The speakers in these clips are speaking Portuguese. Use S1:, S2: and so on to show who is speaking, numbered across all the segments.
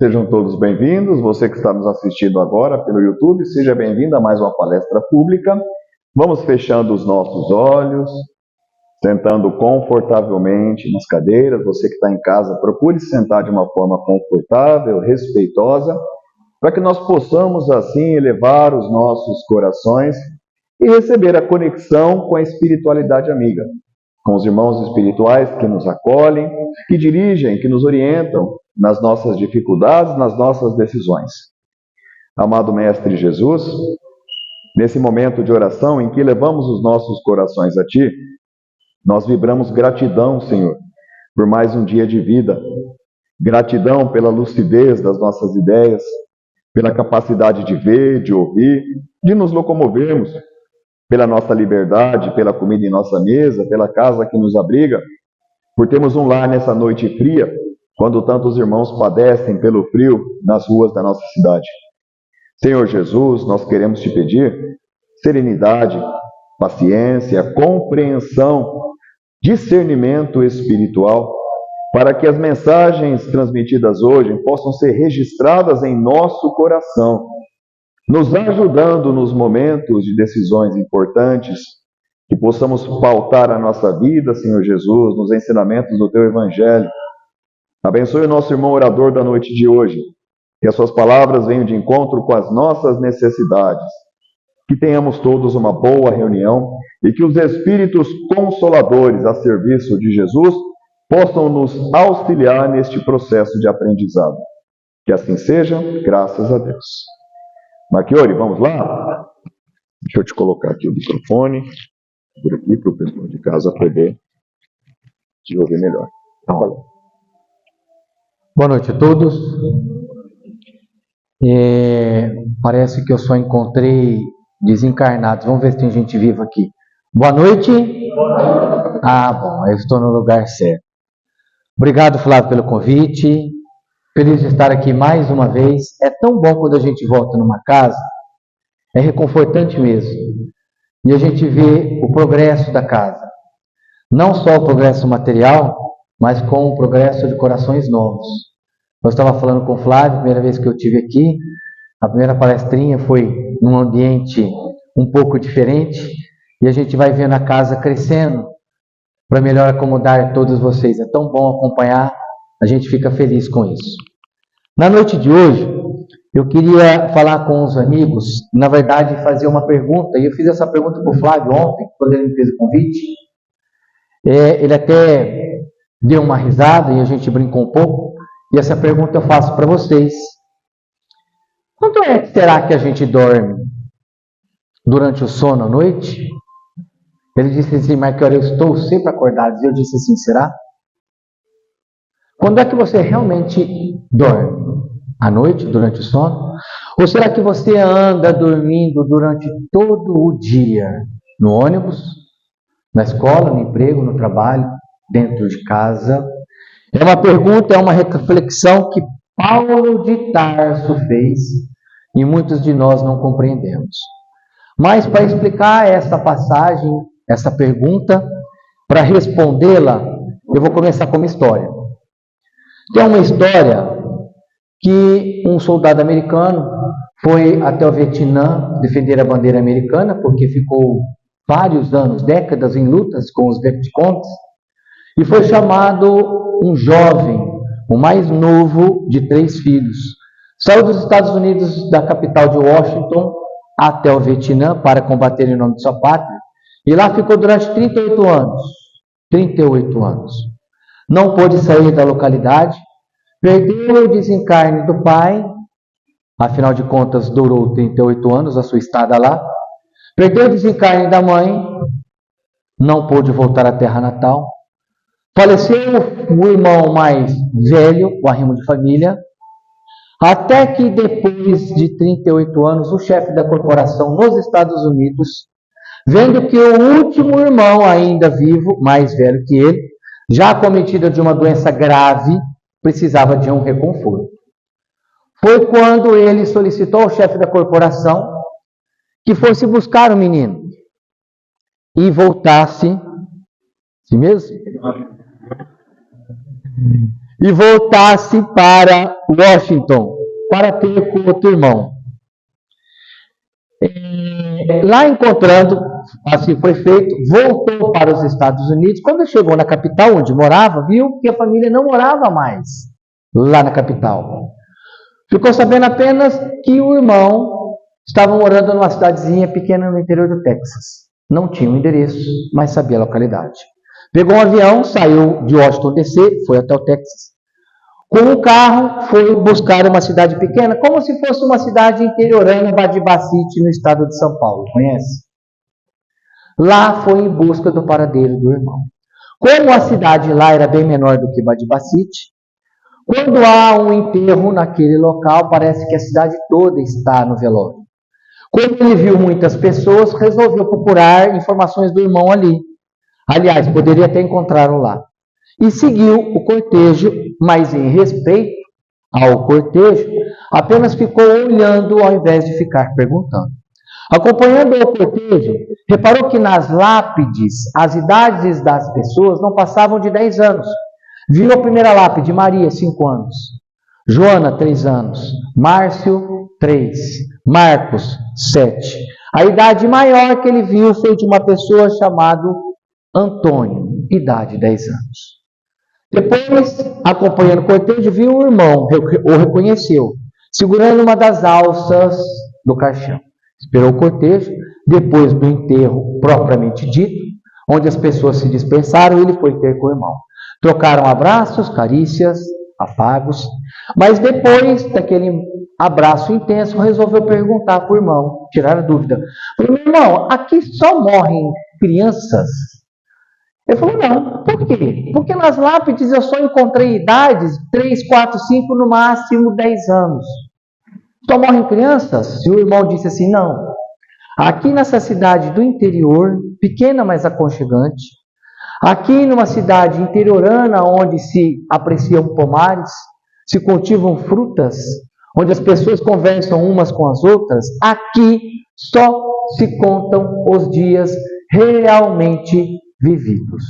S1: Sejam todos bem-vindos. Você que está nos assistindo agora pelo YouTube, seja bem-vindo a mais uma palestra pública. Vamos fechando os nossos olhos, sentando confortavelmente nas cadeiras. Você que está em casa, procure se sentar de uma forma confortável, respeitosa, para que nós possamos assim elevar os nossos corações e receber a conexão com a espiritualidade amiga, com os irmãos espirituais que nos acolhem, que dirigem, que nos orientam nas nossas dificuldades, nas nossas decisões. Amado Mestre Jesus, nesse momento de oração em que levamos os nossos corações a Ti, nós vibramos gratidão, Senhor, por mais um dia de vida. Gratidão pela lucidez das nossas ideias, pela capacidade de ver, de ouvir, de nos locomovermos, pela nossa liberdade, pela comida em nossa mesa, pela casa que nos abriga, por termos um lar nessa noite fria, quando tantos irmãos padecem pelo frio nas ruas da nossa cidade. Senhor Jesus, nós queremos te pedir serenidade, paciência, compreensão, discernimento espiritual, para que as mensagens transmitidas hoje possam ser registradas em nosso coração, nos ajudando nos momentos de decisões importantes, que possamos pautar a nossa vida, Senhor Jesus, nos ensinamentos do Teu Evangelho. Abençoe o nosso irmão orador da noite de hoje, que as suas palavras venham de encontro com as nossas necessidades, que tenhamos todos uma boa reunião e que os Espíritos Consoladores a serviço de Jesus possam nos auxiliar neste processo de aprendizado. Que assim seja, graças a Deus. Marchiori, vamos lá? Deixa eu te colocar aqui o microfone, por aqui, para o pessoal de casa poder te ouvir melhor. Tá bom.
S2: Boa noite a todos. Parece que eu só encontrei desencarnados. Vamos ver se tem gente viva aqui. Boa noite. Ah, bom, eu estou no lugar certo. Obrigado, Flávio, pelo convite. Feliz de estar aqui mais uma vez. É tão bom quando a gente volta numa casa. É reconfortante mesmo. E a gente vê o progresso da casa. Não só o progresso material, mas com o progresso de corações novos. Eu estava falando com o Flávio, a primeira vez que eu estive aqui, a primeira palestrinha foi num ambiente um pouco diferente, e a gente vai vendo a casa crescendo, para melhor acomodar todos vocês. É tão bom acompanhar, a gente fica feliz com isso. Na noite de hoje, eu queria falar com os amigos, na verdade fazer uma pergunta, e eu fiz essa pergunta para o Flávio ontem, quando ele me fez o convite. Ele até deu uma risada e a gente brincou um pouco. E essa pergunta eu faço para vocês. Quanto é que será que a gente dorme durante o sono à noite? Ele disse assim, Marchiori, eu estou sempre acordado. E eu disse assim, será? Quando é que você realmente dorme? À noite, durante o sono? Ou será que você anda dormindo durante todo o dia? No ônibus? Na escola, no emprego, no trabalho? Dentro de casa? É uma pergunta, é uma reflexão que Paulo de Tarso fez e muitos de nós não compreendemos. Mas para explicar essa passagem, essa pergunta, para respondê-la, eu vou começar com uma história. Tem uma história que um soldado americano foi até o Vietnã defender a bandeira americana, porque ficou vários anos, décadas em lutas com os Vietcongs, e foi chamado um jovem, o mais novo de 3 filhos. Saiu dos Estados Unidos, da capital de Washington, até o Vietnã para combater em nome de sua pátria. E lá ficou durante 38 anos. 38 anos. Não pôde sair da localidade. Perdeu o desencarne do pai. Afinal de contas, durou 38 anos a sua estada lá. Perdeu o desencarne da mãe. Não pôde voltar à terra natal. Faleceu o irmão mais velho, o arrimo de família, até que depois de 38 anos, o chefe da corporação nos Estados Unidos, vendo que o último irmão ainda vivo, mais velho que ele, já acometido de uma doença grave, precisava de um reconforto. Foi quando ele solicitou ao chefe da corporação que fosse buscar o menino e voltasse, assim mesmo? e voltasse para Washington para ter com outro irmão. Lá encontrando, assim foi feito, voltou para os Estados Unidos. Quando chegou na capital onde morava, viu que a família não morava mais lá na capital. Ficou sabendo apenas que o irmão estava morando numa cidadezinha pequena no interior do Texas. Não tinha um endereço, mas sabia a localidade. Pegou um avião, saiu de Washington DC, foi até o Texas. Com o carro, foi buscar uma cidade pequena, como se fosse uma cidade interiorana, Badibá City, no estado de São Paulo. Conhece? Lá foi em busca do paradeiro do irmão. Como a cidade lá era bem menor do que Badibá City, quando há um enterro naquele local, parece que a cidade toda está no velório. Quando ele viu muitas pessoas, resolveu procurar informações do irmão ali. Aliás, poderia até encontrá-lo lá. E seguiu o cortejo, mas em respeito ao cortejo, apenas ficou olhando ao invés de ficar perguntando. Acompanhando o cortejo, reparou que nas lápides, as idades das pessoas não passavam de 10 anos. Viu a primeira lápide, Maria, 5 anos. Joana, 3 anos. Márcio, 3. Marcos, 7. A idade maior que ele viu foi de uma pessoa chamada Antônio, idade 10 anos. Depois, acompanhando o cortejo, viu o irmão, o reconheceu, segurando uma das alças do caixão. Esperou o cortejo, depois do enterro propriamente dito, onde as pessoas se dispersaram, ele foi ter com o irmão. Trocaram abraços, carícias, afagos, mas depois daquele abraço intenso, resolveu perguntar para o irmão, tirar a dúvida. Falou, meu irmão, aqui só morrem crianças? Ele falou, não. Por quê? Porque nas lápides eu só encontrei idades 3, 4, 5, no máximo 10 anos. Só morrem crianças? E o irmão disse assim, não. Aqui nessa cidade do interior, pequena mas aconchegante, aqui numa cidade interiorana onde se apreciam pomares, se cultivam frutas, onde as pessoas conversam umas com as outras, aqui só se contam os dias realmente vividos.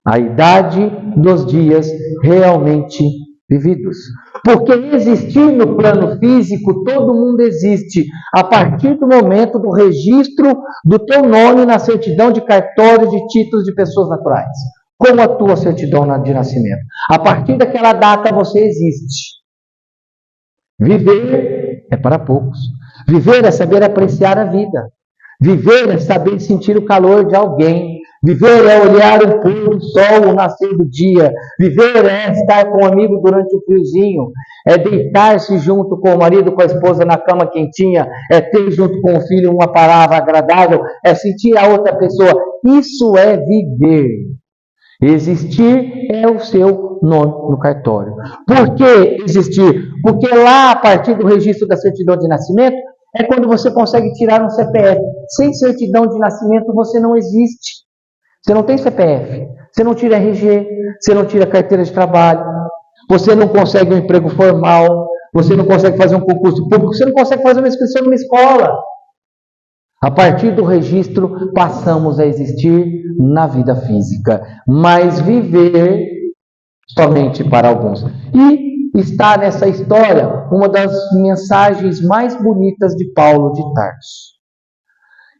S2: A idade dos dias realmente vividos. Porque existir no plano físico, todo mundo existe, a partir do momento do registro do teu nome na certidão de cartório de títulos de pessoas naturais. Como a tua certidão de nascimento. A partir daquela data você existe. Viver é para poucos. Viver é saber apreciar a vida. Viver é saber sentir o calor de alguém. Viver é olhar o pôr do sol, o nascer do dia. Viver é estar com um amigo durante o friozinho. É deitar-se junto com o marido, com a esposa na cama quentinha. É ter junto com o filho uma palavra agradável. É sentir a outra pessoa. Isso é viver. Existir é o seu nome no cartório. Por que existir? Porque lá, a partir do registro da certidão de nascimento, é quando você consegue tirar um CPF. Sem certidão de nascimento, você não existe. Você não tem CPF. Você não tira RG. Você não tira carteira de trabalho. Você não consegue um emprego formal. Você não consegue fazer um concurso público. Você não consegue fazer uma inscrição numa escola. A partir do registro, passamos a existir na vida física. Mas viver somente para alguns. E está nessa história uma das mensagens mais bonitas de Paulo de Tarso.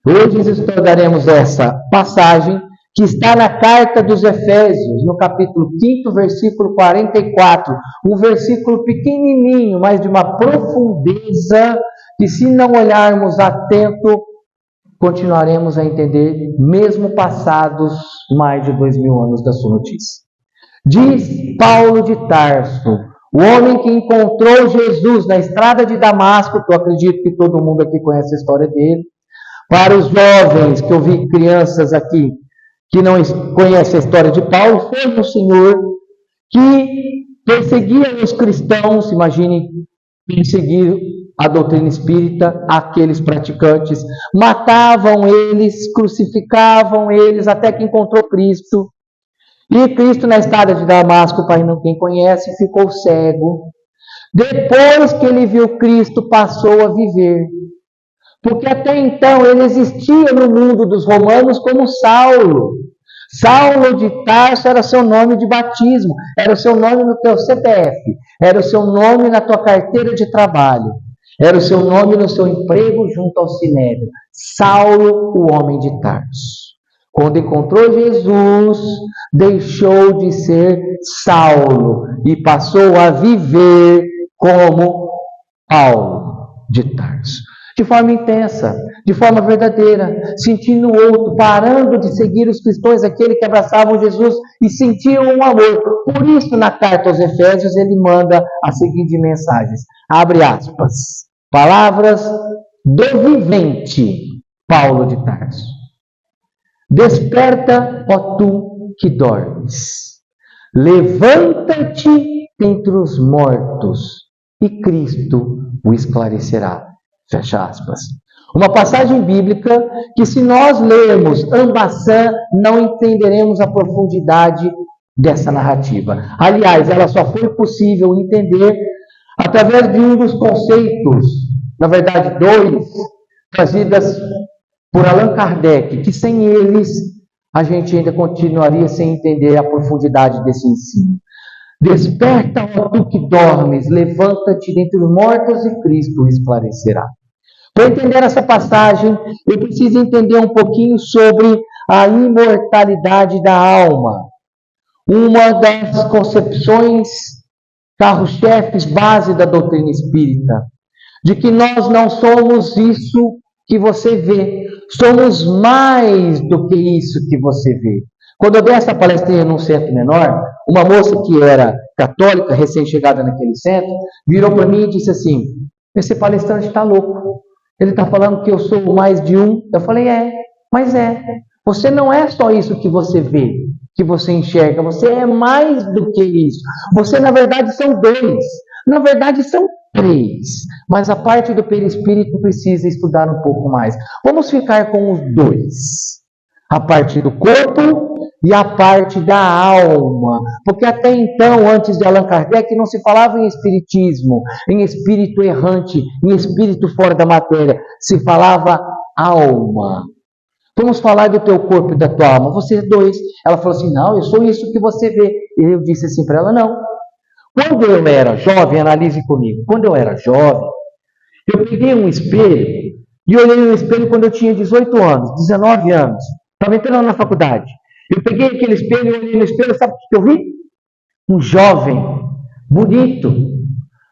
S2: Hoje estudaremos essa passagem que está na carta dos Efésios, no capítulo 5, versículo 44. Um versículo pequenininho, mas de uma profundeza que, se não olharmos atento, continuaremos a entender, mesmo passados mais de 2000 anos da sua notícia. Diz Paulo de Tarso, o homem que encontrou Jesus na estrada de Damasco, que eu acredito que todo mundo aqui conhece a história dele. Para os jovens, que eu vi crianças aqui que não conhecem a história de Paulo, foi um senhor que perseguia os cristãos, imagine, perseguir a doutrina espírita, aqueles praticantes, matavam eles, crucificavam eles, até que encontrou Cristo. E Cristo, na estrada de Damasco, para quem conhece, ficou cego. Depois que ele viu Cristo, passou a viver. Porque até então ele existia no mundo dos romanos como Saulo. Saulo de Tarso era o seu nome de batismo, era o seu nome no teu CPF, era o seu nome na tua carteira de trabalho, era o seu nome no seu emprego junto ao Sinédrio. Saulo, o homem de Tarso. Quando encontrou Jesus, deixou de ser Saulo e passou a viver como Paulo de Tarso. De forma intensa, de forma verdadeira, sentindo o outro, parando de seguir os cristãos, aquele que abraçavam Jesus e sentiam um amor. Por isso, na carta aos Efésios, ele manda a seguinte mensagem, abre aspas, palavras do vivente Paulo de Tarso. Desperta, ó tu que dormes, levanta-te entre os mortos e Cristo o esclarecerá. Fecha aspas. Uma passagem bíblica que, se nós lermos ambassã, não entenderemos a profundidade dessa narrativa. Aliás, ela só foi possível entender através de um dos conceitos, na verdade, dois, trazidas por Allan Kardec, que sem eles a gente ainda continuaria sem entender a profundidade desse ensino. Desperta, ó tu que dormes, levanta-te dentre os mortos e Cristo o esclarecerá. Para entender essa passagem, eu preciso entender um pouquinho sobre a imortalidade da alma. Uma das concepções carro-chefes base da doutrina espírita, de que nós não somos isso que você vê, somos mais do que isso que você vê. Quando eu dei essa palestrinha num centro menor, uma moça que era católica, recém-chegada naquele centro, virou para mim e disse assim, esse palestrante está louco, ele está falando que eu sou mais de um. Eu falei, mas você não é só isso que você vê, que você enxerga, você é mais do que isso. Você, na verdade, são dois, na verdade, são três, mas a parte do perispírito precisa estudar um pouco mais. Vamos ficar com os dois, a parte do corpo e a parte da alma, porque até então, antes de Allan Kardec, não se falava em espiritismo, em espírito errante, em espírito fora da matéria, se falava alma. Vamos falar do teu corpo e da tua alma, vocês dois. Ela falou assim, não, eu sou isso que você vê. E eu disse assim para ela, não. Quando eu era jovem, analise comigo, quando eu era jovem, eu peguei um espelho e olhei no espelho quando eu tinha 18 anos, 19 anos, estava entrando na faculdade. Eu peguei aquele espelho e olhei no espelho, sabe o que eu vi? Um jovem, bonito,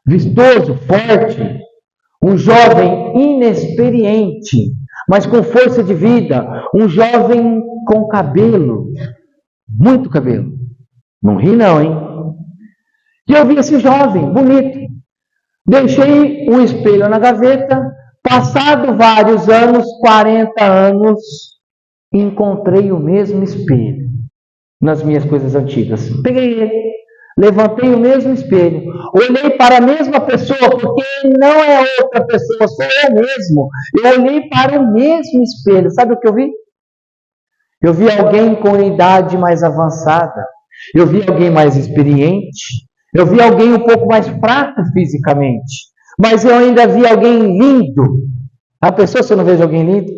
S2: vistoso, forte, um jovem inexperiente, mas com força de vida, um jovem com cabelo, muito cabelo. Não ri não, hein? E eu vi esse jovem, bonito. Deixei o espelho na gaveta, passado vários anos, 40 anos, encontrei o mesmo espelho nas minhas coisas antigas. Peguei ele, levantei o mesmo espelho, olhei para a mesma pessoa, porque não é outra pessoa, sou eu mesmo. Eu olhei para o mesmo espelho. Sabe o que eu vi? Eu vi alguém com idade mais avançada. Eu vi alguém mais experiente. Eu vi alguém um pouco mais fraco fisicamente. Mas eu ainda vi alguém lindo. A pessoa, se eu não vejo alguém lindo,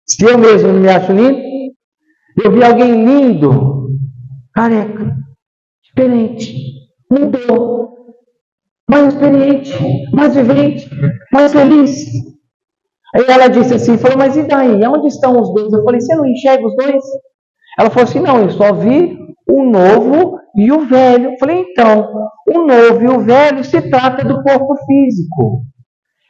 S2: se eu mesmo não me acho lindo, eu vi alguém lindo, careca, diferente, mudou, mais experiente, mais vivente, mais feliz. Aí ela disse assim, falou, mas e daí? Onde estão os dois? Eu falei, você não enxerga os dois? Ela falou assim, não, eu só vi o novo e o velho. Eu falei, então, o novo e o velho se trata do corpo físico.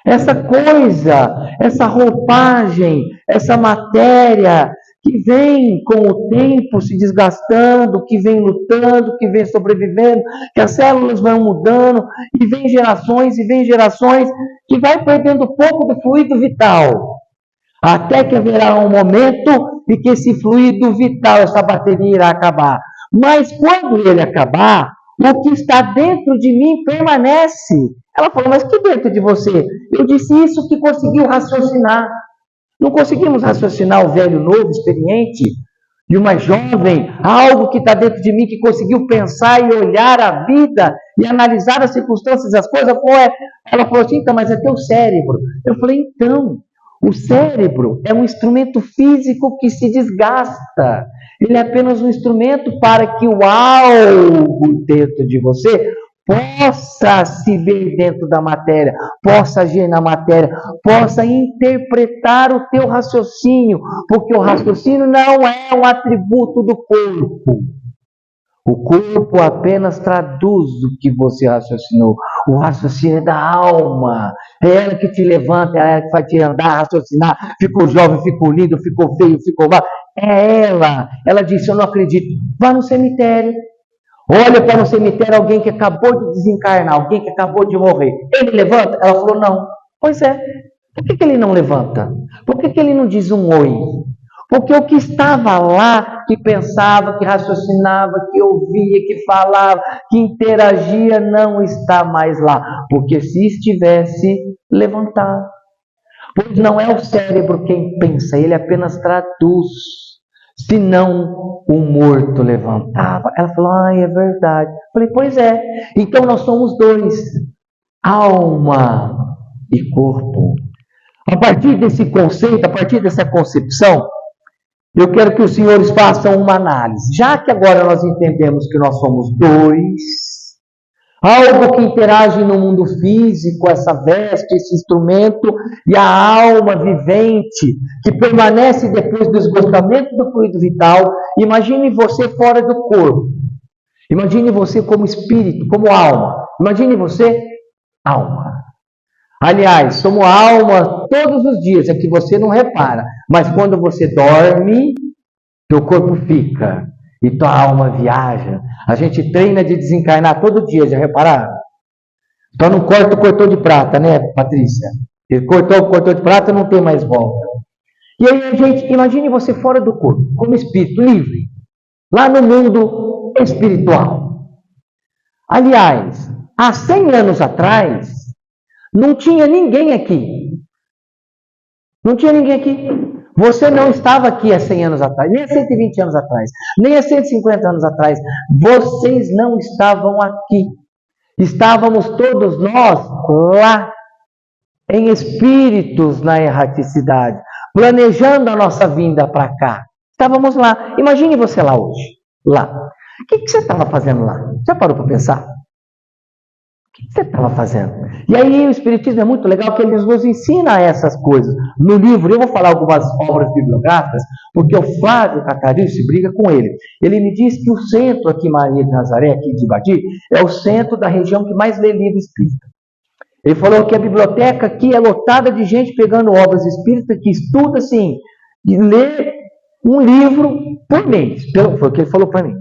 S2: Essa coisa, essa roupagem, essa matéria que vem com o tempo se desgastando, que vem lutando, que vem sobrevivendo, que as células vão mudando, e vem gerações que vai perdendo um pouco do fluido vital. Até que haverá um momento em que esse fluido vital, essa bateria irá acabar. Mas quando ele acabar, o que está dentro de mim permanece. Ela falou, mas que dentro de você? Eu disse, isso que conseguiu raciocinar. Não conseguimos raciocinar o velho novo, experiente, e o mais jovem, algo que está dentro de mim que conseguiu pensar e olhar a vida e analisar as circunstâncias, as coisas. Ela falou assim, então, mas é teu cérebro. Eu falei, então, O cérebro é um instrumento físico que se desgasta. Ele é apenas um instrumento para que o algo dentro de você possa se ver dentro da matéria, possa agir na matéria, possa interpretar o teu raciocínio, porque o raciocínio não é um atributo do corpo. O corpo apenas traduz o que você raciocinou. O raciocínio é da alma. É ela que te levanta, é ela que faz te andar, raciocinar. Ficou jovem, ficou lindo, ficou feio, ficou mal. É ela. Ela disse, eu não acredito. Vá no cemitério. Olha para o cemitério alguém que acabou de desencarnar, alguém que acabou de morrer. Ele levanta? Ela falou, não. Pois é. Por que ele não levanta? Por que ele não diz um oi? Porque o que estava lá, que pensava, que raciocinava, que ouvia, que falava, que interagia, não está mais lá. Porque se estivesse, levantava. Pois não é o cérebro quem pensa, ele apenas traduz. Senão o morto levantava. Ela falou, é verdade. Eu falei, pois é. Então nós somos dois. Alma e corpo. A partir desse conceito, a partir dessa concepção, eu quero que os senhores façam uma análise. Já que agora nós entendemos que nós somos dois, algo que interage no mundo físico, essa veste, esse instrumento, e a alma vivente, que permanece depois do esgotamento do fluido vital. Imagine você fora do corpo. Imagine você como espírito, como alma. Imagine você, alma. Aliás, somos alma todos os dias, é que você não repara. Mas quando você dorme, teu corpo fica e tua alma viaja. A gente treina de desencarnar todo dia, já repararam? Então não corta o cordão de prata, né, Patrícia? Ele cortou o cordão de prata, não tem mais volta. E aí a gente, imagine você fora do corpo, como espírito livre, lá no mundo espiritual. Aliás, há 100 anos atrás, não tinha ninguém aqui. Não tinha ninguém aqui. Você não estava aqui há 100 anos atrás, nem há 120 anos atrás, nem há 150 anos atrás. Vocês não estavam aqui. Estávamos todos nós lá, em espíritos na erraticidade, planejando a nossa vinda para cá. Estávamos lá. Imagine você lá hoje. Lá. O que você estava fazendo lá? Já parou para pensar? O que você estava fazendo? E aí o Espiritismo é muito legal, que eles nos ensina essas coisas. No livro, eu vou falar algumas obras bibliográficas, porque o Flávio Catarice briga com ele. Ele me diz que o centro aqui, Maria de Nazaré, aqui de Ibadi, é o centro da região que mais lê livro espírita. Ele falou que a biblioteca aqui é lotada de gente pegando obras espíritas, que estuda assim, e lê um livro por mês. Foi o que ele falou para mim.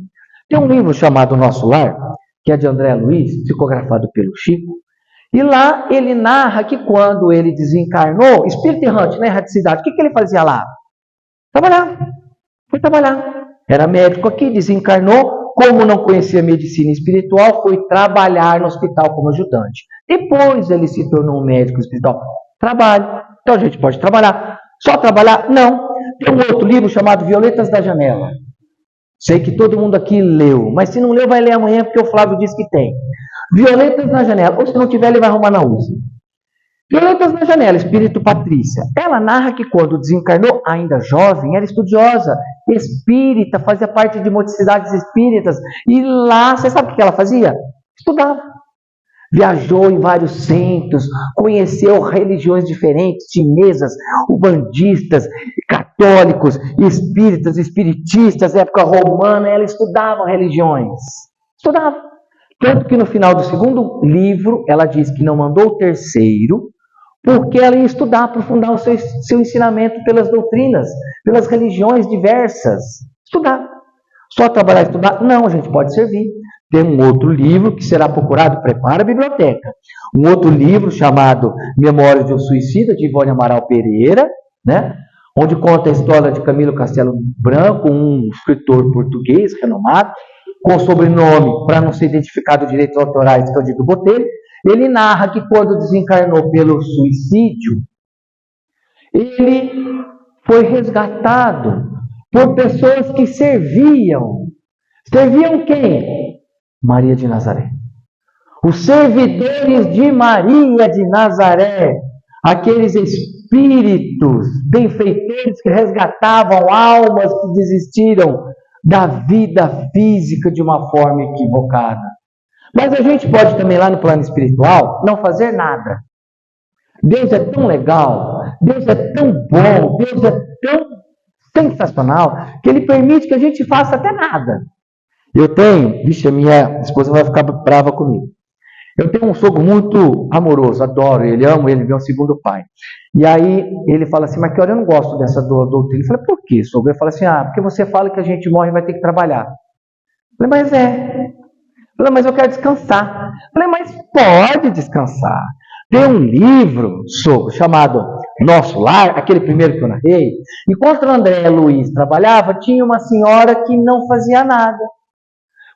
S2: Tem um livro chamado Nosso Lar, que é de André Luiz, psicografado pelo Chico, e lá ele narra que quando ele desencarnou, espírito errante, na erraticidade, o que ele fazia lá? Trabalhar. Foi trabalhar. Era médico aqui, desencarnou, como não conhecia medicina espiritual, foi trabalhar no hospital como ajudante. Depois ele se tornou um médico espiritual. Trabalho. Então a gente pode trabalhar. Só trabalhar? Não. Tem um outro livro chamado Violetas da Janela. Sei que todo mundo aqui leu, mas se não leu, vai ler amanhã, porque o Flávio disse que tem. Violetas na Janela, ou se não tiver, ele vai arrumar na USP. Violetas na Janela, Espírito Patrícia. Ela narra que quando desencarnou, ainda jovem, era estudiosa, espírita, fazia parte de modicidades espíritas, e lá, você sabe o que ela fazia? Estudava. Viajou em vários centros, conheceu religiões diferentes, chinesas, ubandistas, católicos, espíritas, espiritistas, época romana, ela estudava religiões. Estudava. Tanto que no final do segundo livro, ela diz que não mandou o terceiro, porque ela ia estudar, aprofundar o seu ensinamento pelas doutrinas, pelas religiões diversas. Estudar. Só trabalhar e estudar? Não, a gente pode servir. Tem um outro livro que será procurado, prepara a biblioteca. Um outro livro chamado Memórias de um Suicida, de Ivone Amaral Pereira, né? Onde conta a história de Camilo Castelo Branco, um escritor português renomado, com sobrenome, para não ser identificado direitos autorais, Cândido Botelho. Ele narra que quando desencarnou pelo suicídio, ele foi resgatado por pessoas que serviam. Serviam quem? Maria de Nazaré. Os servidores de Maria de Nazaré. aqueles espíritos benfeitores que resgatavam almas que desistiram da vida física de uma forma equivocada. Mas a gente pode também lá no plano espiritual não fazer nada. Deus é tão legal, Deus é tão bom, Deus é tão sensacional, que Ele permite que a gente faça até nada. Eu tenho, a minha esposa vai ficar brava comigo. Eu tenho um sogro muito amoroso, adoro ele, amo ele, meu segundo pai. E aí ele fala assim, mas que hora eu não gosto dessa doutrina. Eu falei, por quê, sogro? Ele fala assim, porque você fala que a gente morre e vai ter que trabalhar. Eu falei, mas é. Eu falei, mas eu quero descansar. Eu falei, mas pode descansar. Tem um livro, sogro, chamado Nosso Lar, aquele primeiro que eu narrei. Enquanto o André Luiz trabalhava, tinha uma senhora que não fazia nada.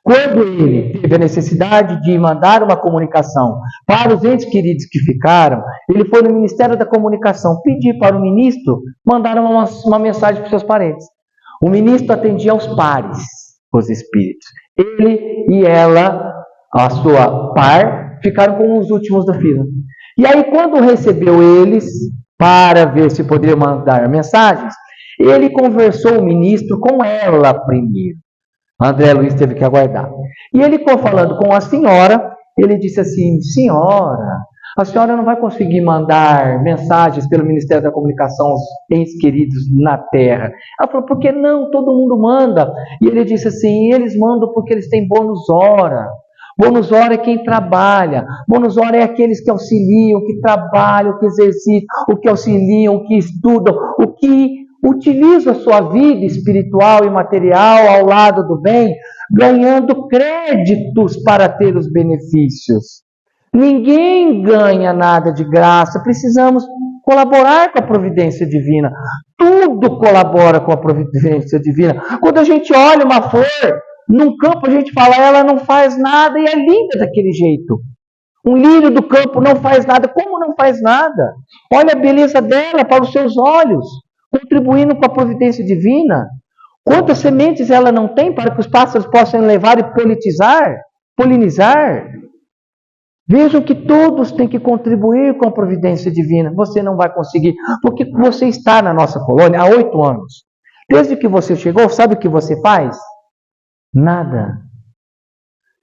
S2: Quando ele teve a necessidade de mandar uma comunicação para os entes queridos que ficaram, ele foi no Ministério da Comunicação pedir para o ministro mandar uma mensagem para os seus parentes. O ministro atendia aos pares, os espíritos. Ele e ela, a sua par, ficaram como os últimos da fila. E aí, quando recebeu eles para ver se poderia mandar mensagens, ele conversou o ministro com ela primeiro. André Luiz teve que aguardar. E ele ficou falando com a senhora, ele disse assim, senhora, a senhora não vai conseguir mandar mensagens pelo Ministério da Comunicação aos entes queridos na Terra. Ela falou, por que não? Todo mundo manda. E ele disse assim, eles mandam porque eles têm bônus hora. Bônus hora é quem trabalha. Bônus hora é aqueles que auxiliam, que trabalham, que exercitam, o que auxiliam, que estudam, o que utiliza a sua vida espiritual e material ao lado do bem, ganhando créditos para ter os benefícios. Ninguém ganha nada de graça, precisamos colaborar com a providência divina. Tudo colabora com a providência divina. Quando a gente olha uma flor num campo, a gente fala, ela não faz nada e é linda daquele jeito. Um lírio do campo não faz nada. Como não faz nada? Olha a beleza dela para os seus olhos, contribuindo com a providência divina. Quantas sementes ela não tem para que os pássaros possam levar e polinizar? Vejam que todos têm que contribuir com a providência divina. Você não vai conseguir, porque você está na nossa colônia há 8 anos. Desde que você chegou, sabe o que você faz? Nada.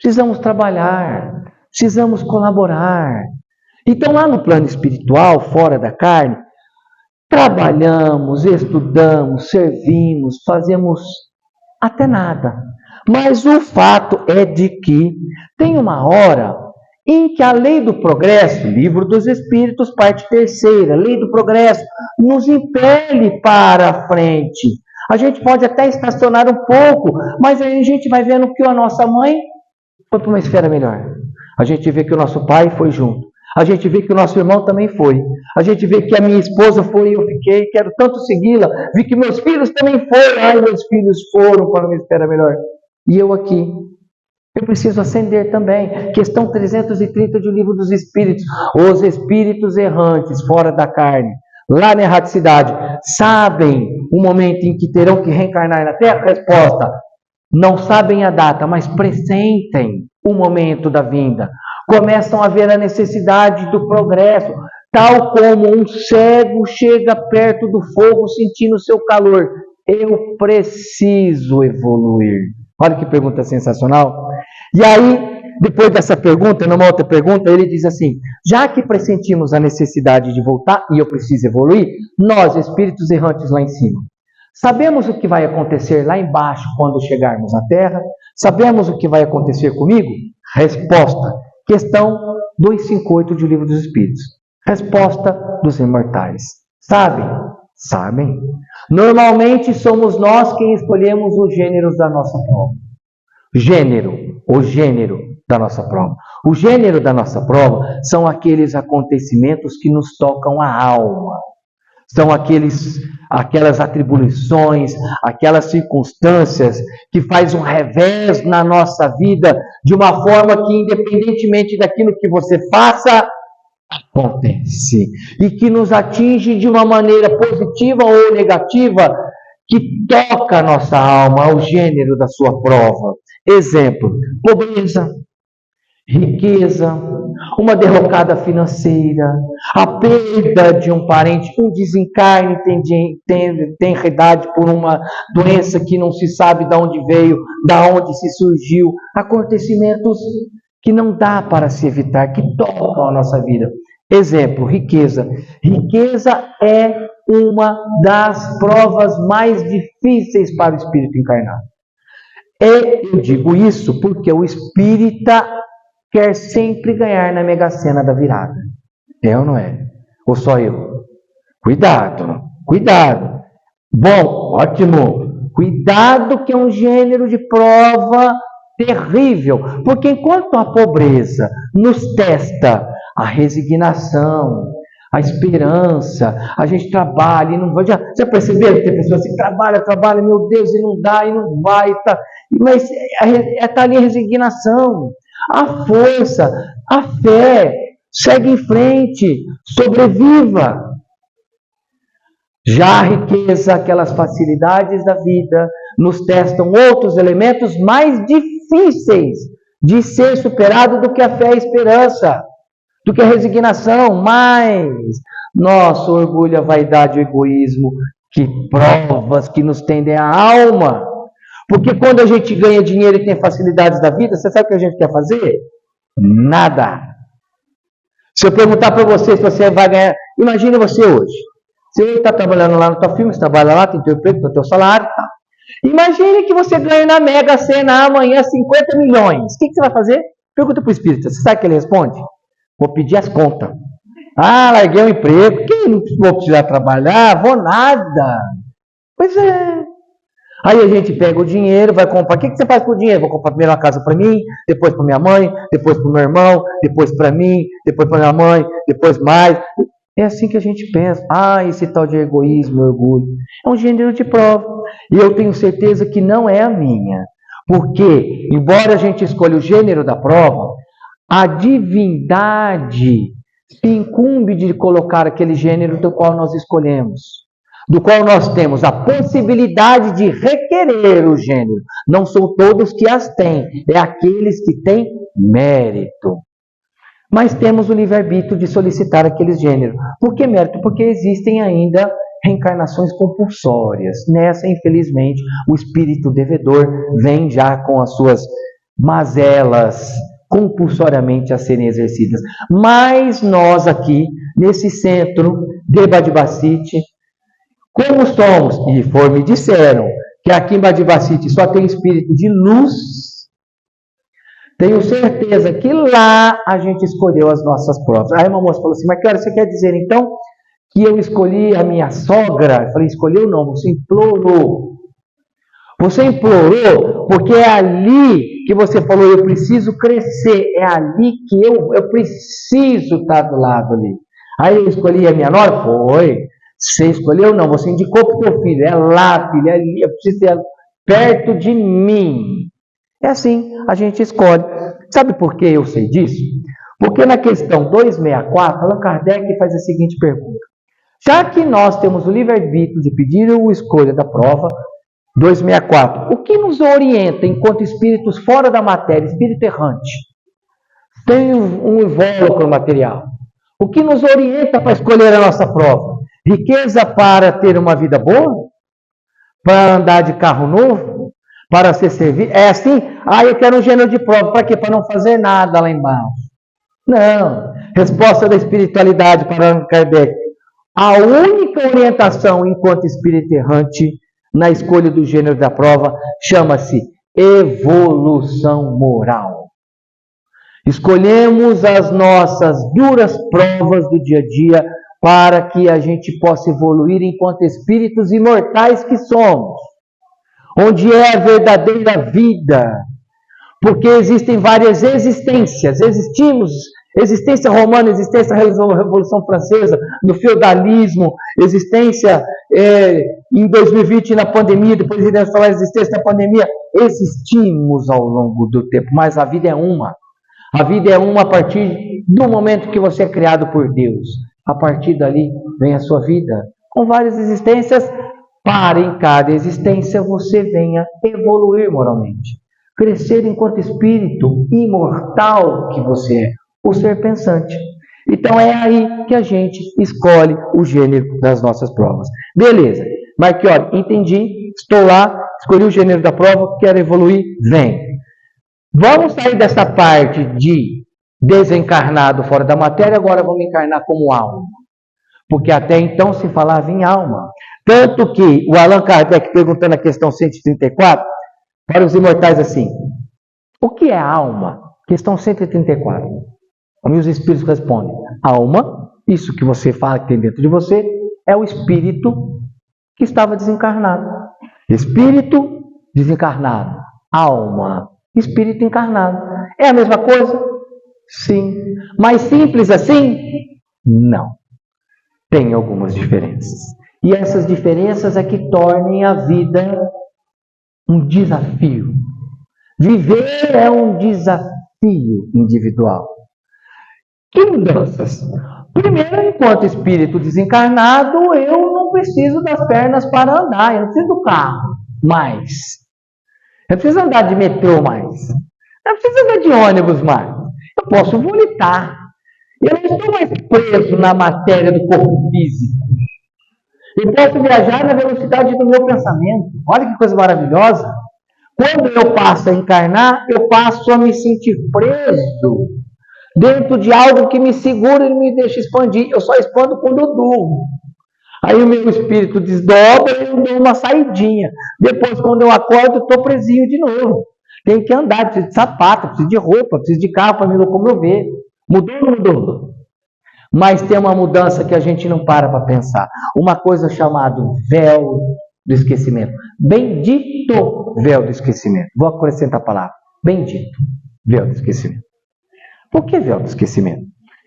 S2: Precisamos trabalhar, precisamos colaborar. Então, lá no plano espiritual, fora da carne, trabalhamos, estudamos, servimos, fazemos até nada. Mas o fato é de que tem uma hora em que a lei do progresso, Livro dos Espíritos, parte 3ª, lei do progresso, nos impele para a frente. A gente pode até estacionar um pouco, mas aí a gente vai vendo que a nossa mãe foi para uma esfera melhor. A gente vê que o nosso pai foi junto. A gente vê que o nosso irmão também foi. A gente vê que a minha esposa foi e eu fiquei, quero tanto segui-la. Vi que meus filhos também foram. Ai, meus filhos foram para uma esfera melhor. E eu aqui. Eu preciso ascender também. Questão 330 do Livro dos Espíritos. Os espíritos errantes fora da carne, lá na erraticidade, sabem o momento em que terão que reencarnar na Terra? Resposta: não sabem a data, mas pressentem o momento da vinda. Começam a ver a necessidade do progresso, tal como um cego chega perto do fogo sentindo o seu calor. Eu preciso evoluir. Olha que pergunta sensacional. E aí, depois dessa pergunta, numa outra pergunta, ele diz assim, já que pressentimos a necessidade de voltar e eu preciso evoluir, nós, espíritos errantes lá em cima, sabemos o que vai acontecer lá embaixo quando chegarmos na Terra? Sabemos o que vai acontecer comigo? Resposta, questão 258 do Livro dos Espíritos. Resposta dos imortais. Sabem? Sabem. Normalmente somos nós quem escolhemos os gêneros da nossa prova. O gênero da nossa prova. O gênero da nossa prova são aqueles acontecimentos que nos tocam a alma. São aquelas atribuições, aquelas circunstâncias que faz um revés na nossa vida de uma forma que, independentemente daquilo que você faça, acontece. E que nos atinge de uma maneira positiva ou negativa, que toca a nossa alma, o gênero da sua prova. Exemplo, pobreza, riqueza, uma derrocada financeira, a perda de um parente, um desencarne tem realidade por uma doença que não se sabe de onde veio, de onde se surgiu, acontecimentos que não dá para se evitar, que tocam a nossa vida. Exemplo, riqueza. Riqueza é uma das provas mais difíceis para o espírito encarnado. Eu digo isso porque o espírita quer sempre ganhar na Mega Sena da virada. É ou não é? Ou só eu? Cuidado, cuidado. Bom, ótimo. Cuidado que é um gênero de prova terrível. Porque enquanto a pobreza nos testa a resignação, a esperança, a gente trabalha e não vai. Já perceberam que tem pessoas que trabalha, meu Deus, e não dá, e não vai, tá. Mas está ali a resignação, a força, a fé, segue em frente, sobreviva. Já a riqueza, aquelas facilidades da vida, nos testam outros elementos mais difíceis de ser superado do que a fé e a esperança, do que a resignação, mas nosso orgulho, a vaidade, o egoísmo, que provas que nos tendem a alma. Porque quando a gente ganha dinheiro e tem facilidades da vida, você sabe o que a gente quer fazer? Nada. Se eu perguntar para você se você vai ganhar, imagine você hoje. Você está trabalhando lá no tua firma, você trabalha lá, tem teu emprego, tem teu salário, tá? Imagine que você ganha na Mega Sena amanhã 50 milhões. O que você vai fazer? Pergunta para o espírita. Você sabe o que ele responde? Vou pedir as contas. Larguei o emprego. Que não vou precisar trabalhar? Vou nada. Pois é. Aí a gente pega o dinheiro, vai comprar. O que você faz com o dinheiro? Vou comprar primeiro uma casa para mim, depois para minha mãe, depois para o meu irmão, depois para mim, depois para minha mãe, depois mais. É assim que a gente pensa. Esse tal de egoísmo, orgulho. É um gênero de prova. E eu tenho certeza que não é a minha. Porque, embora a gente escolha o gênero da prova, a divindade se incumbe de colocar aquele gênero do qual nós escolhemos. Do qual nós temos a possibilidade de requerer o gênero. Não são todos que as têm. É aqueles que têm mérito. Mas temos o livre-arbítrio de solicitar aquele gênero. Por que mérito? Porque existem ainda reencarnações compulsórias. Nessa, infelizmente, o espírito devedor vem já com as suas mazelas compulsoriamente a serem exercidas. Mas nós aqui, nesse centro de Badibacite, como somos, e me disseram que aqui em Badibacite só tem espírito de luz, tenho certeza que lá a gente escolheu as nossas provas. Aí uma moça falou assim, mas que hora você quer dizer então que eu escolhi a minha sogra? Eu falei, escolheu não, você implorou. Você implorou porque é ali que você falou, eu preciso crescer. É ali que eu preciso estar do lado ali. Aí eu escolhi a minha nora? Foi. Você escolheu não, você indicou para o teu filho. É lá, filho, é ali, eu preciso ter ela perto de mim. É assim, a gente escolhe. Sabe por que eu sei disso? Porque na questão 264, Allan Kardec faz a seguinte pergunta. Já que nós temos o livre-arbítrio de pedir a escolha da prova, 264, o que nos orienta enquanto espíritos fora da matéria, espírito errante, tem um invólucro material? O que nos orienta para escolher a nossa prova? Riqueza para ter uma vida boa? Para andar de carro novo? Para ser servido? É assim? Eu quero um gênero de prova. Para quê? Para não fazer nada lá embaixo. Não. Resposta da espiritualidade para Allan Kardec. A única orientação enquanto espírito errante na escolha do gênero da prova chama-se evolução moral. Escolhemos as nossas duras provas do dia a dia para que a gente possa evoluir enquanto espíritos imortais que somos. Onde é a verdadeira vida. Porque existem várias existências. Existência romana, existência da Revolução Francesa, no feudalismo, existência em 2020 na pandemia, depois iremos falar existência da pandemia. Existimos ao longo do tempo, mas a vida é uma. A vida é uma a partir do momento que você é criado por Deus. A partir dali vem a sua vida, com várias existências, para em cada existência você venha evoluir moralmente. crescer enquanto espírito imortal que você é, o ser pensante. Então é aí que a gente escolhe o gênero das nossas provas. Beleza, Marchiori, entendi, estou lá, escolhi o gênero da prova, quero evoluir, vem. Vamos sair dessa parte de desencarnado fora da matéria, agora vamos encarnar como alma. Porque até então se falava em alma. Tanto que o Allan Kardec, perguntando a questão 134, para os imortais assim, o que é alma? Questão 134. E os espíritos respondem, alma, isso que você fala que tem dentro de você, é o espírito que estava desencarnado. Espírito desencarnado. Alma, espírito encarnado. É a mesma coisa? Sim. Mais simples assim? Não. Tem algumas diferenças. E essas diferenças é que tornem a vida um desafio. Viver é um desafio individual. Que mudanças? Primeiro, enquanto espírito desencarnado, eu não preciso das pernas para andar, eu não preciso do carro mais. Eu não preciso andar de metrô mais. Eu não preciso andar de ônibus mais. Eu posso volitar. Eu não estou mais preso na matéria do corpo físico. Eu posso viajar na velocidade do meu pensamento. Olha que coisa maravilhosa. Quando eu passo a encarnar, eu passo a me sentir preso dentro de algo que me segura e me deixa expandir. Eu só expando quando eu durmo. Aí o meu espírito desdobra e eu dou uma saidinha. Depois, quando eu acordo, estou presinho de novo. Tenho que andar, preciso de sapato, preciso de roupa, preciso de carro para me locomover. Mudou ou não mudou? Mas tem uma mudança que a gente não para pensar. Uma coisa chamada véu do esquecimento. Bendito véu do esquecimento. Vou acrescentar a palavra. Bendito véu do esquecimento. Por que véu do esquecimento?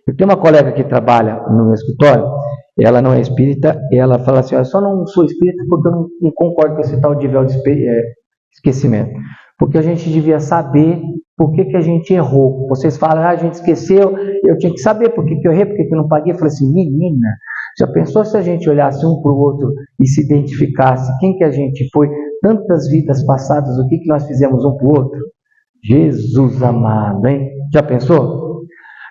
S2: Eu tenho uma colega que trabalha no meu escritório, ela não é espírita, e ela fala assim, eu só não sou espírita porque eu não concordo com esse tal de véu de esquecimento. Porque a gente devia saber por que a gente errou. Vocês falam, a gente esqueceu, eu tinha que saber por que eu errei, por que eu não paguei. Eu falei assim, menina, já pensou se a gente olhasse um para o outro e se identificasse quem que a gente foi, tantas vidas passadas, o que nós fizemos um para o outro? Jesus amado, hein? Já pensou?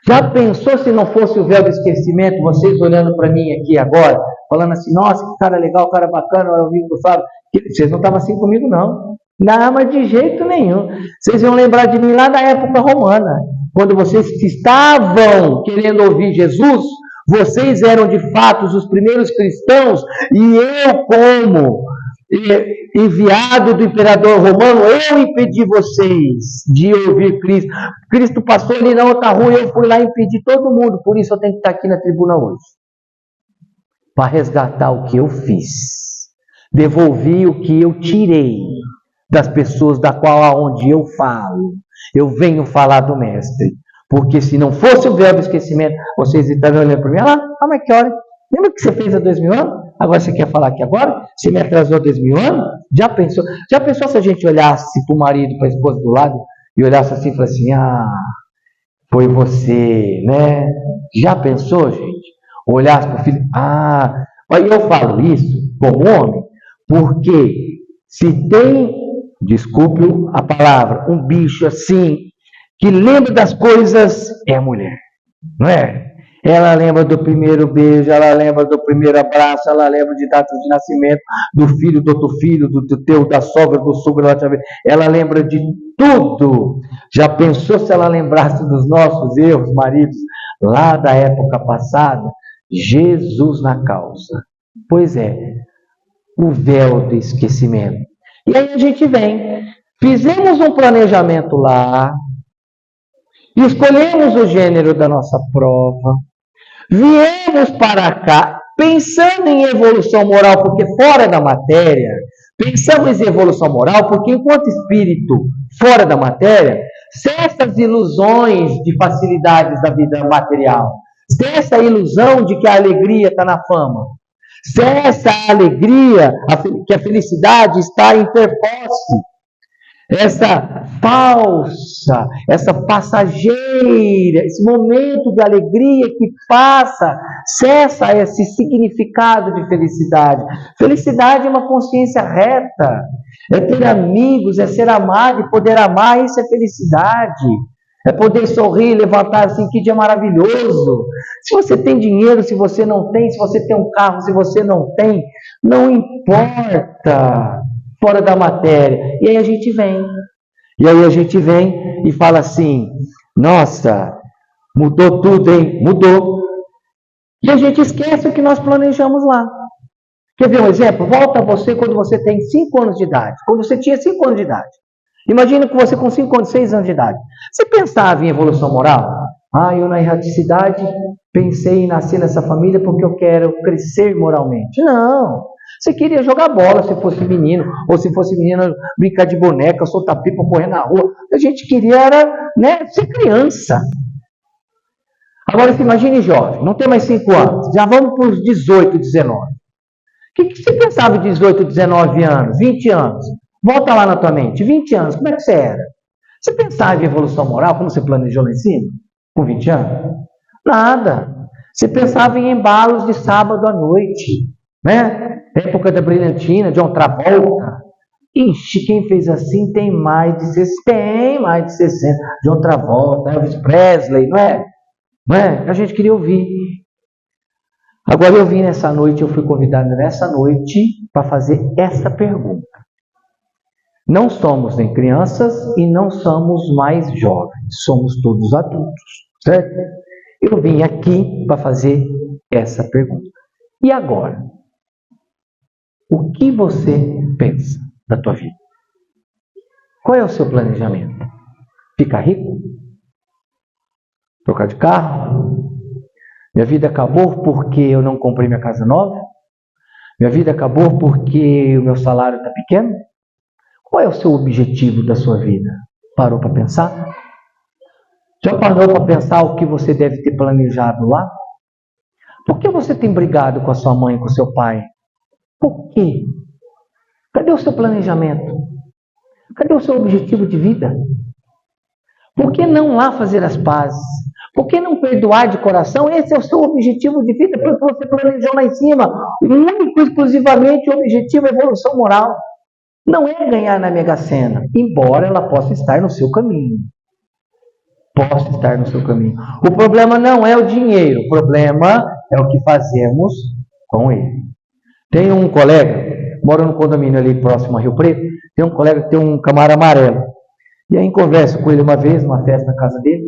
S2: Já pensou se não fosse o véu do esquecimento, vocês olhando para mim aqui agora, falando assim, nossa, que cara legal, cara bacana, o amigo do Fábio. Vocês não estavam assim comigo, não. Não, mas de jeito nenhum. Vocês iam lembrar de mim lá na época romana, quando vocês estavam querendo ouvir Jesus, vocês eram de fato os primeiros cristãos, e eu, como enviado do imperador romano, eu impedi vocês de ouvir Cristo. Cristo passou ali na outra rua e eu fui lá impedir todo mundo. Por isso eu tenho que estar aqui na tribuna hoje, para resgatar o que eu fiz, devolvi o que eu tirei das pessoas da qual aonde eu falo, eu venho falar do mestre. Porque se não fosse o véu do esquecimento, vocês estariam olhando para mim, mas que hora? Lembra que você fez há 2000 anos? Agora você quer falar aqui agora? Você me atrasou 2000 anos? Já pensou se a gente olhasse para o marido, para a esposa do lado, e olhasse assim e falasse assim, foi você, né? Já pensou, gente? Olhasse para o filho, eu falo isso como homem, porque se tem, desculpe a palavra, um bicho assim, que lembra das coisas, é a mulher, não é? Ela lembra do primeiro beijo, ela lembra do primeiro abraço, ela lembra de data de nascimento, do filho, do outro filho, do teu, da sogra, do sogro, ela lembra de tudo. Já pensou se ela lembrasse dos nossos erros, maridos, lá da época passada? Jesus na causa. Pois é, o véu do esquecimento. E aí a gente vem, fizemos um planejamento lá, escolhemos o gênero da nossa prova, viemos para cá pensando em evolução moral, porque fora da matéria, pensamos em evolução moral, porque enquanto espírito fora da matéria, cessa as ilusões de facilidades da vida material, cessa a ilusão de que a alegria está na fama, cessa a alegria, que a felicidade está em ter posse. essa falsa, essa passageira, esse momento de alegria que passa, cessa esse significado de felicidade. Felicidade é uma consciência reta, é ter amigos, é ser amado e poder amar, isso é felicidade. É poder sorrir, levantar assim, que dia maravilhoso. Se você tem dinheiro, se você não tem, se você tem um carro, se você não tem, não importa, fora da matéria. E aí a gente vem. E aí a gente vem e fala assim, nossa, mudou tudo, hein? Mudou. E a gente esquece o que nós planejamos lá. Quer ver um exemplo? Volta você quando você tem 5 anos de idade. Quando você tinha 5 anos de idade. Imagina que você com 5 anos, 6 anos de idade. Você pensava em evolução moral? Eu na erraticidade pensei em nascer nessa família porque eu quero crescer moralmente. Não. Você queria jogar bola se fosse menino, ou se fosse menina brincar de boneca, soltar pipa, correr na rua. A gente queria era, ser criança. Agora se imagine jovem, não tem mais 5 anos, já vamos para os 18, 19. O que você pensava de 18, 19 anos, 20 anos? Volta lá na tua mente, 20 anos, como é que você era? Você pensava em evolução moral, como você planejou lá em cima, com 20 anos? Nada. Você pensava em embalos de sábado à noite, época da brilhantina, de outra volta. Ixi, quem fez assim tem mais de 60, de outra volta, Elvis Presley, não é? A gente queria ouvir. Agora eu vim nessa noite, eu fui convidado nessa noite para fazer essa pergunta. Não somos nem crianças e não somos mais jovens, somos todos adultos, certo? Eu vim aqui para fazer essa pergunta. E agora? O que você pensa da tua vida? Qual é o seu planejamento? Ficar rico? Trocar de carro? Minha vida acabou porque eu não comprei minha casa nova? Minha vida acabou porque o meu salário está pequeno? Qual é o seu objetivo da sua vida? Parou para pensar? Já parou para pensar o que você deve ter planejado lá? Por que você tem brigado com a sua mãe, com o seu pai? Por quê? Cadê o seu planejamento? Cadê o seu objetivo de vida? Por que não lá fazer as pazes? Por que não perdoar de coração? Esse é o seu objetivo de vida, porque você planejou lá em cima. O único, exclusivamente, o objetivo é evolução moral. Não é ganhar na Mega Sena, embora ela possa estar no seu caminho. Possa estar no seu caminho. O problema não é o dinheiro, o problema é o que fazemos com ele. Tem um colega, mora no condomínio ali próximo a Rio Preto, tem um colega que tem um Camaro amarelo. E aí, em conversa com ele uma vez, numa festa na casa dele,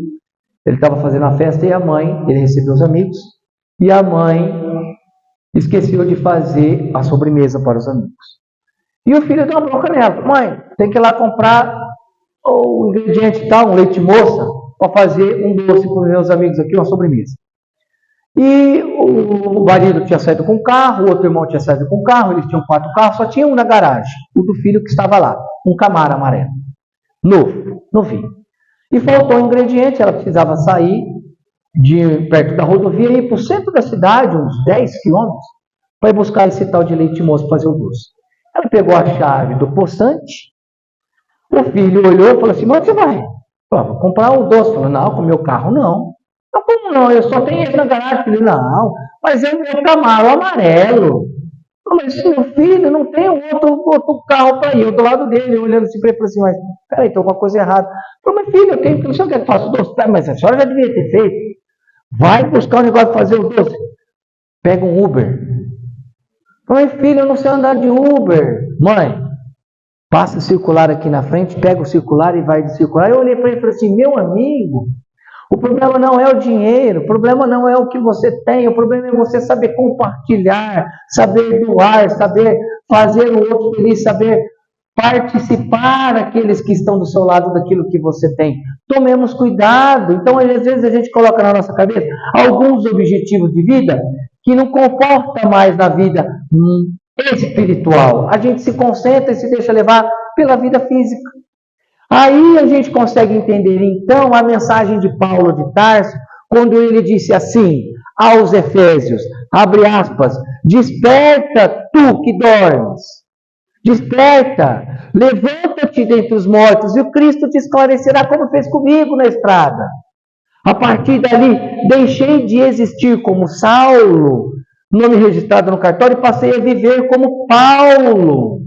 S2: ele estava fazendo a festa e a mãe, ele recebeu os amigos, e a mãe esqueceu de fazer a sobremesa para os amigos. E o filho deu uma bronca nela. Mãe, tem que ir lá comprar o ingrediente tal, um leite moça, para fazer um doce para os meus amigos aqui, uma sobremesa. E o marido tinha saído com o carro, o outro irmão tinha saído com o carro, eles tinham 4 carros, só tinha um na garagem, o do filho que estava lá, um Camaro amarelo, novo, novinho. E faltou um ingrediente, ela precisava sair de perto da rodovia e ir para o centro da cidade, uns 10 quilômetros, para ir buscar esse tal de leite moço para fazer o doce. Ela pegou a chave do poçante, o filho olhou e falou assim, mas você vai? Vou comprar o doce. Falou, não, com o meu carro não. Não, como não? Eu só tenho esse na garagem. Filho, não, mas é o meu Camaro amarelo. Mas meu filho, não tem outro carro para ir. Eu do lado dele, olhando assim para ele, falei assim, mas peraí, tem alguma coisa errada. Falei, mas filho, eu tenho que, não sei o que eu faço o doce. Mas a senhora já devia ter feito. Vai buscar um negócio para fazer o doce. Pega um Uber. Falei, filho, eu não sei andar de Uber. Mãe, passa o circular aqui na frente, pega o circular e vai de circular. Eu olhei para ele e falei assim, meu amigo, o problema não é o dinheiro, o problema não é o que você tem, o problema é você saber compartilhar, saber doar, saber fazer o outro feliz, saber participar aqueles que estão do seu lado daquilo que você tem. Tomemos cuidado. Então, às vezes a gente coloca na nossa cabeça alguns objetivos de vida que não comporta mais na vida espiritual. A gente se concentra e se deixa levar pela vida física. Aí a gente consegue entender, então, a mensagem de Paulo de Tarso, quando ele disse assim, aos Efésios, abre aspas, desperta tu que dormes. Desperta, levanta-te dentre os mortos, e o Cristo te esclarecerá, como fez comigo na estrada. A partir dali, deixei de existir como Saulo, nome registrado no cartório, e passei a viver como Paulo.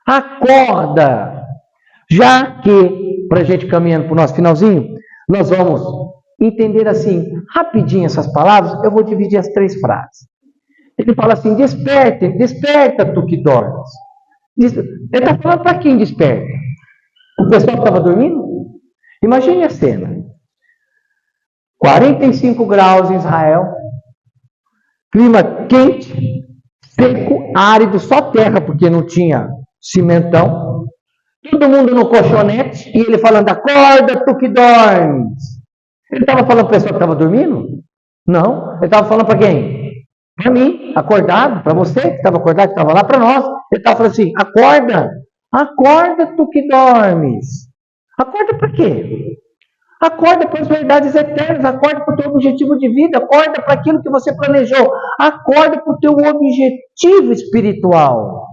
S2: Acorda! Já que, para a gente caminhando para o nosso finalzinho, nós vamos entender assim, rapidinho essas palavras, eu vou dividir as 3 frases. Ele fala assim, desperta, desperta tu que dormes. Ele está falando para quem desperta? O pessoal que estava dormindo? Imagine a cena. 45 graus em Israel, clima quente, seco, árido, só terra, porque não tinha cimentão. Todo mundo no colchonete, e ele falando, acorda tu que dormes. Ele estava falando para a pessoa que estava dormindo? Não, ele estava falando para quem? Para mim, acordado, para você que estava acordado, que estava lá, para nós. Ele estava falando assim, acorda, acorda tu que dormes. Acorda para quê? Acorda para as verdades eternas, acorda para o teu objetivo de vida, acorda para aquilo que você planejou, acorda para o teu objetivo espiritual,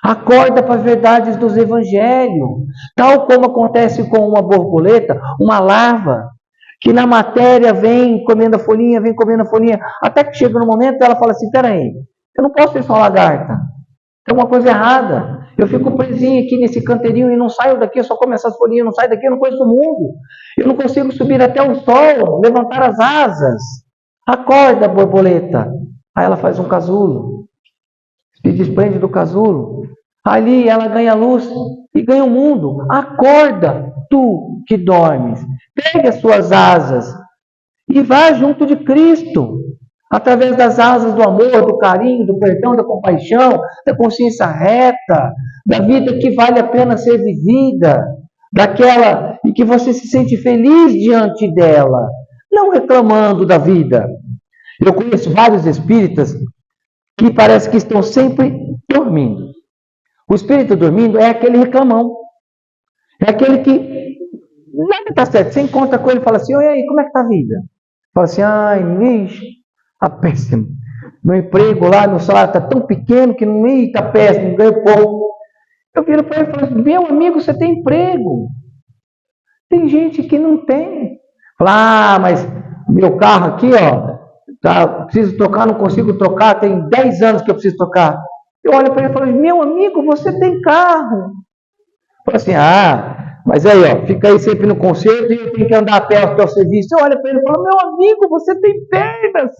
S2: acorda para as verdades dos evangelhos, tal como acontece com uma borboleta, uma larva, que na matéria vem comendo a folhinha, até que chega no momento ela fala assim, peraí, eu não posso ser só lagarta, tem uma coisa errada. Eu fico presinho aqui nesse canteirinho e não saio daqui, eu só como essas folhinhas, eu não saio daqui, eu não conheço o mundo. Eu não consigo subir até o sol, levantar as asas. Acorda, borboleta. Aí ela faz um casulo, se desprende do casulo. Ali ela ganha luz e ganha o mundo. Acorda, tu que dormes. Pegue as suas asas e vá junto de Cristo. Através das asas do amor, do carinho, do perdão, da compaixão, da consciência reta, da vida que vale a pena ser vivida, daquela em que você se sente feliz diante dela, não reclamando da vida. Eu conheço vários espíritas que parece que estão sempre dormindo. O espírito dormindo é aquele reclamão, é aquele que nada está certo. Você encontra com ele e fala assim, oi aí, como é que está a vida? Fala assim, ai, bicho, está péssimo. Meu emprego lá, meu salário está tão pequeno que não está péssimo, ganho pouco. Eu viro para ele e falo assim, meu amigo, você tem emprego. Tem gente que não tem. Fala, mas meu carro aqui, ó, preciso trocar, não consigo trocar, tem 10 anos que eu preciso trocar. Eu olho para ele e falo, meu amigo, você tem carro. Falo assim, mas aí, ó, fica aí sempre no concerto e eu tenho que andar a pé até o serviço. Eu olho para ele e falo, meu amigo, você tem pernas.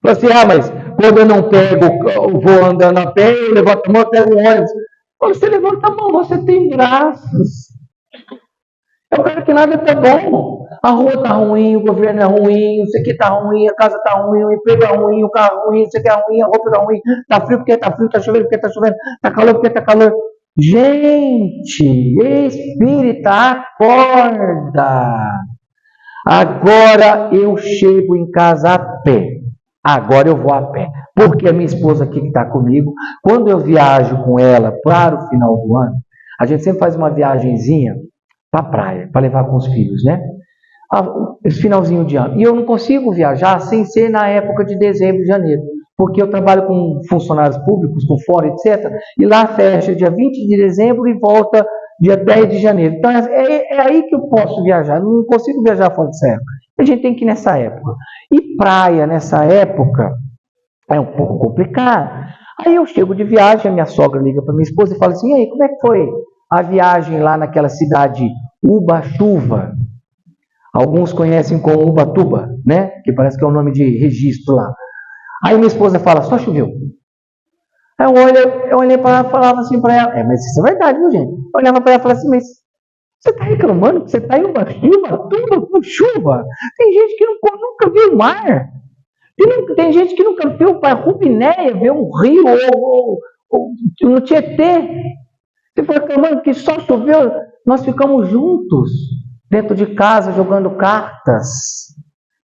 S2: Falo assim, mas quando eu não pego, eu vou andando a pé, eu levanto a mão, eu pego o ônibus. Quando você levanta a mão, você tem braços. É o cara que nada tá bom. A rua tá ruim, o governo é ruim, isso aqui tá ruim, a casa tá ruim, o emprego é ruim, o carro é ruim, isso aqui é ruim, a roupa tá ruim, tá frio porque tá frio, tá chovendo porque tá chovendo, tá calor porque tá calor. Gente, espírita, acorda. Agora eu chego em casa a pé. Agora eu vou a pé. Porque a minha esposa aqui que está comigo, quando eu viajo com ela para o final do ano, a gente sempre faz uma viagenzinha para a praia, para levar com os filhos, né? Esse finalzinho de ano. E eu não consigo viajar sem ser na época de dezembro, janeiro. Porque eu trabalho com funcionários públicos, com fora, etc. E lá fecha dia 20 de dezembro e volta dia 10 de janeiro. Então é aí que eu posso viajar. Não consigo viajar fora dessa época. A gente tem que ir nessa época. E praia nessa época é um pouco complicado. Aí eu chego de viagem, a minha sogra liga para minha esposa e fala assim, e aí, como é que foi a viagem lá naquela cidade Ubatuba? Alguns conhecem como Ubatuba, né? Que parece que é o nome de registro lá. Aí minha esposa fala, só choveu. Aí eu olhei para ela e falava assim para ela, mas isso é verdade, viu, gente? Eu olhava para ela e falava assim, mas você está reclamando que você está em Ubatuba com chuva? Tem gente que nunca viu o mar. Tem gente que nunca viu para Rubinéia, ver um rio ou no Tietê. Você foi reclamando que só choveu, nós ficamos juntos, dentro de casa, jogando cartas.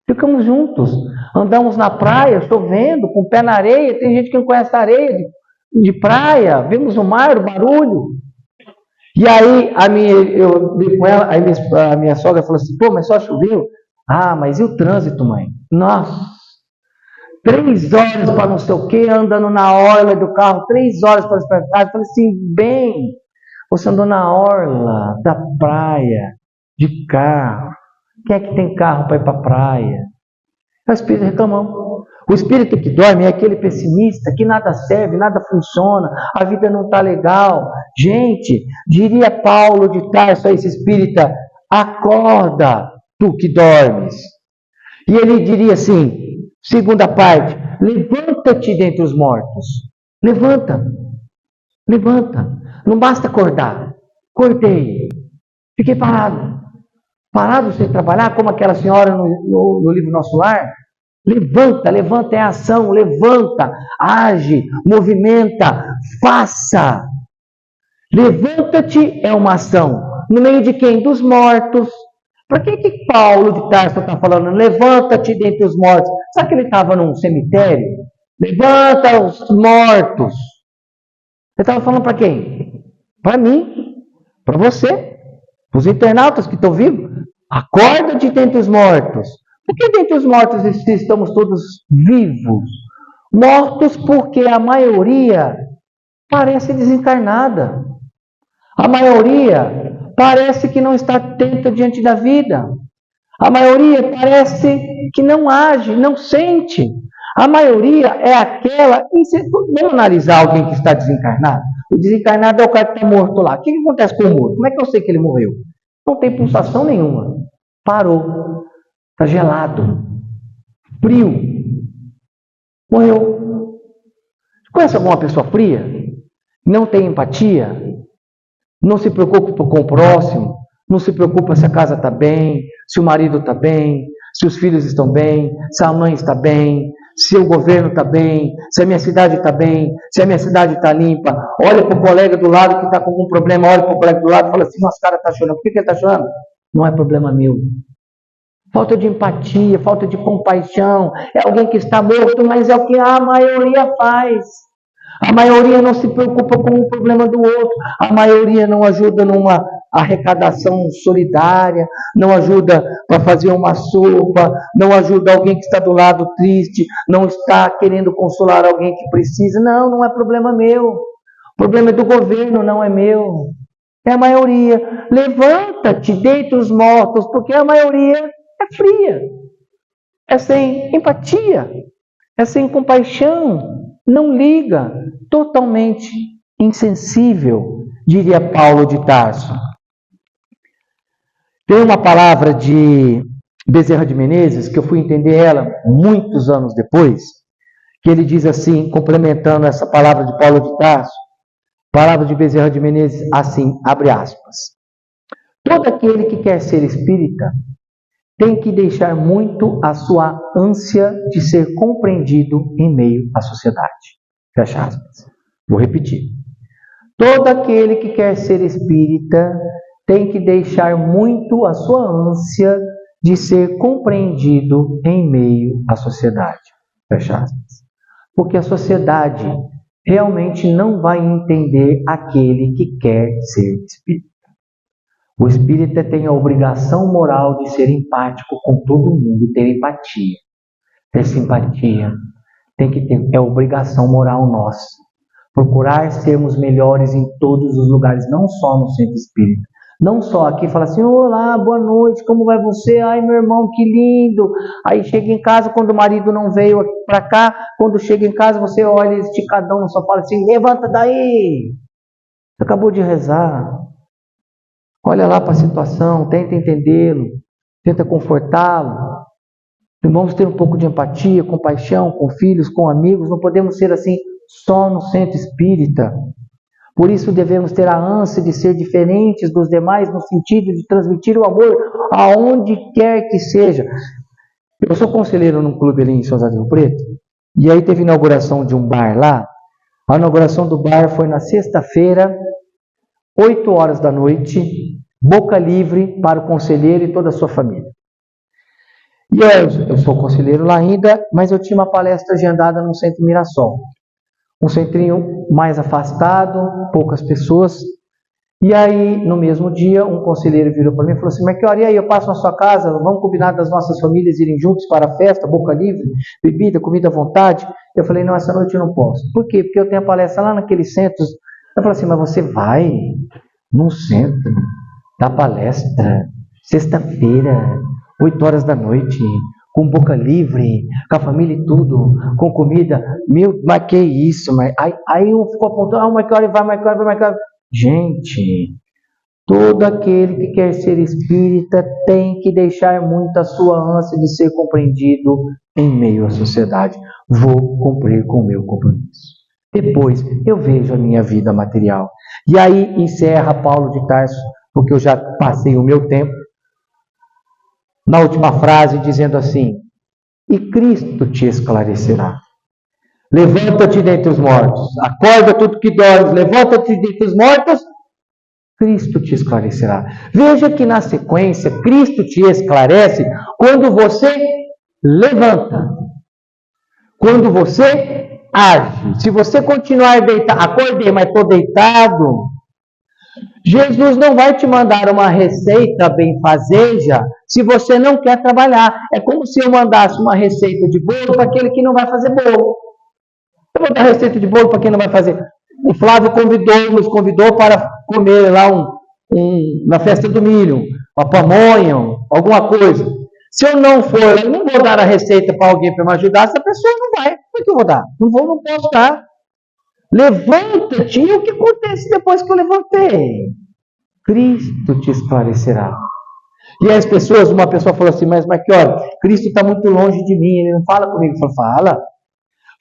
S2: Ficamos juntos, andamos na praia, chovendo, com o pé na areia. Tem gente que não conhece a areia de praia, vimos o mar, o barulho. E aí eu vi com ela, aí a minha sogra falou assim, pô, mas só choveu? Mas e o trânsito, mãe? Nossa, 3 horas para não sei o que, andando na orla do carro, 3 horas para despertar. Eu falei assim, bem, você andou na orla da praia, de carro. Quem é que tem carro para ir para a praia? É o espírito reclamando. O espírito que dorme é aquele pessimista, que nada serve, nada funciona, a vida não está legal. Gente, diria Paulo de Tarso a esse espírita, acorda, tu que dormes. E ele diria assim, segunda parte, levanta-te dentre os mortos. Levanta, levanta. Não basta acordar. Acordei, fiquei parado. Parado sem trabalhar, como aquela senhora no livro Nosso Lar. Levanta, levanta é ação, levanta, age, movimenta, faça. Levanta-te é uma ação. No meio de quem? Dos mortos. Para que Paulo de Tarso está falando? Levanta-te dentre os mortos. Sabe que ele estava num cemitério? Levanta os mortos. Ele estava falando para quem? Para mim, para você, para os internautas que estão vivos. Acorda-te dentre os mortos. Por que dentre os mortos estamos todos vivos? Mortos porque a maioria parece desencarnada. A maioria parece que não está atenta diante da vida. A maioria parece que não age, não sente. A maioria é aquela... Vamos analisar alguém que está desencarnado? O desencarnado é o cara que está morto lá. O que acontece com o morto? Como é que eu sei que ele morreu? Não tem pulsação nenhuma. Parou. Está gelado. Frio. Morreu. Conhece alguma pessoa fria? Não tem empatia? Não se preocupa com o próximo? Não se preocupa se a casa está bem, se o marido está bem, se os filhos estão bem, se a mãe está bem, se o governo está bem, se a minha cidade está bem, se a minha cidade está limpa. Olha para o colega do lado que está com algum problema, olha para o colega do lado e fala assim, nossa, cara está chorando. Por que ele está chorando? Não é problema meu. Falta de empatia, falta de compaixão. É alguém que está morto, mas é o que a maioria faz. A maioria não se preocupa com o problema do outro. A maioria não ajuda numa arrecadação solidária, não ajuda para fazer uma sopa, não ajuda alguém que está do lado triste, não está querendo consolar alguém que precisa. Não, não é problema meu. O problema é do governo, não é meu. É a maioria. Levanta-te dentre os mortos, porque a maioria é fria, é sem empatia, é sem compaixão, não liga, totalmente insensível, diria Paulo de Tarso. Tem uma palavra de Bezerra de Menezes, que eu fui entender ela muitos anos depois, que ele diz assim, complementando essa palavra de Paulo de Tarso, palavra de Bezerra de Menezes, assim, abre aspas. Todo aquele que quer ser espírita tem que deixar muito a sua ânsia de ser compreendido em meio à sociedade. Fecha aspas. Vou repetir. Todo aquele que quer ser espírita tem que deixar muito a sua ânsia de ser compreendido em meio à sociedade. Fecha aspas. Porque a sociedade realmente não vai entender aquele que quer ser espírita. O espírita tem a obrigação moral de ser empático com todo mundo, ter empatia, ter simpatia. Tem que ter, é obrigação moral nossa. Procurar sermos melhores em todos os lugares, não só no centro espírita. Não só aqui, fala assim, olá, boa noite, como vai você? Ai, meu irmão, que lindo. Aí chega em casa, quando o marido não veio para cá, quando chega em casa, você olha esticadão no sofá, fala assim, levanta daí. Você acabou de rezar. Olha lá para a situação, tenta entendê-lo, tenta confortá-lo. Vamos ter um pouco de empatia, compaixão com filhos, com amigos. Não podemos ser assim só no centro espírita. Por isso devemos ter a ânsia de ser diferentes dos demais no sentido de transmitir o amor aonde quer que seja. Eu sou conselheiro num clube ali em São José do Rio Preto, e aí teve inauguração de um bar lá. A inauguração do bar foi na sexta-feira, 8 horas da noite, boca livre para o conselheiro e toda a sua família. E eu sou conselheiro lá ainda, mas eu tinha uma palestra agendada no Centro Mirassol. Um centrinho mais afastado, poucas pessoas. E aí, no mesmo dia, um conselheiro virou para mim e falou assim: Marchiori, e aí, eu passo na sua casa, vamos combinar das nossas famílias irem juntos para a festa, boca livre, bebida, comida à vontade? Eu falei: não, essa noite eu não posso. Por quê? Porque eu tenho a palestra lá naqueles centros. Eu falei assim: mas você vai num centro, dar palestra, sexta-feira, 8 horas da noite, com boca livre, com a família e tudo, com comida? Meu, mas que isso? Mas... Aí um ficou apontando: Marchiori vai, Marchiori vai, Marchiori. Gente, todo aquele que quer ser espírita tem que deixar muito a sua ânsia de ser compreendido em meio à sociedade. Vou cumprir com o meu compromisso. Depois eu vejo a minha vida material. E aí encerra Paulo de Tarso, porque eu já passei o meu tempo, na última frase dizendo assim: e Cristo te esclarecerá. Levanta-te dentre os mortos, acorda tudo que dormes, levanta-te dentre os mortos, Cristo te esclarecerá. Veja que na sequência, Cristo te esclarece quando você levanta, quando você age. Se você continuar deitado, acordei, mas estou deitado, Jesus não vai te mandar uma receita benfazeja se você não quer trabalhar. É como se eu mandasse uma receita de bolo para aquele que não vai fazer bolo. Eu vou dar receita de bolo para quem não vai fazer. O Flávio nos convidou para comer lá na festa do milho, uma pamonha, alguma coisa. Se eu não for, eu não vou dar a receita para alguém para me ajudar, essa pessoa não vai. Por que eu vou dar? Não posso dar. Levanta-te. E o que acontece depois que eu levantei? Cristo te esclarecerá. E as pessoas, uma pessoa falou assim: mas Marchiori, Cristo está muito longe de mim, ele não fala comigo. Eu falo: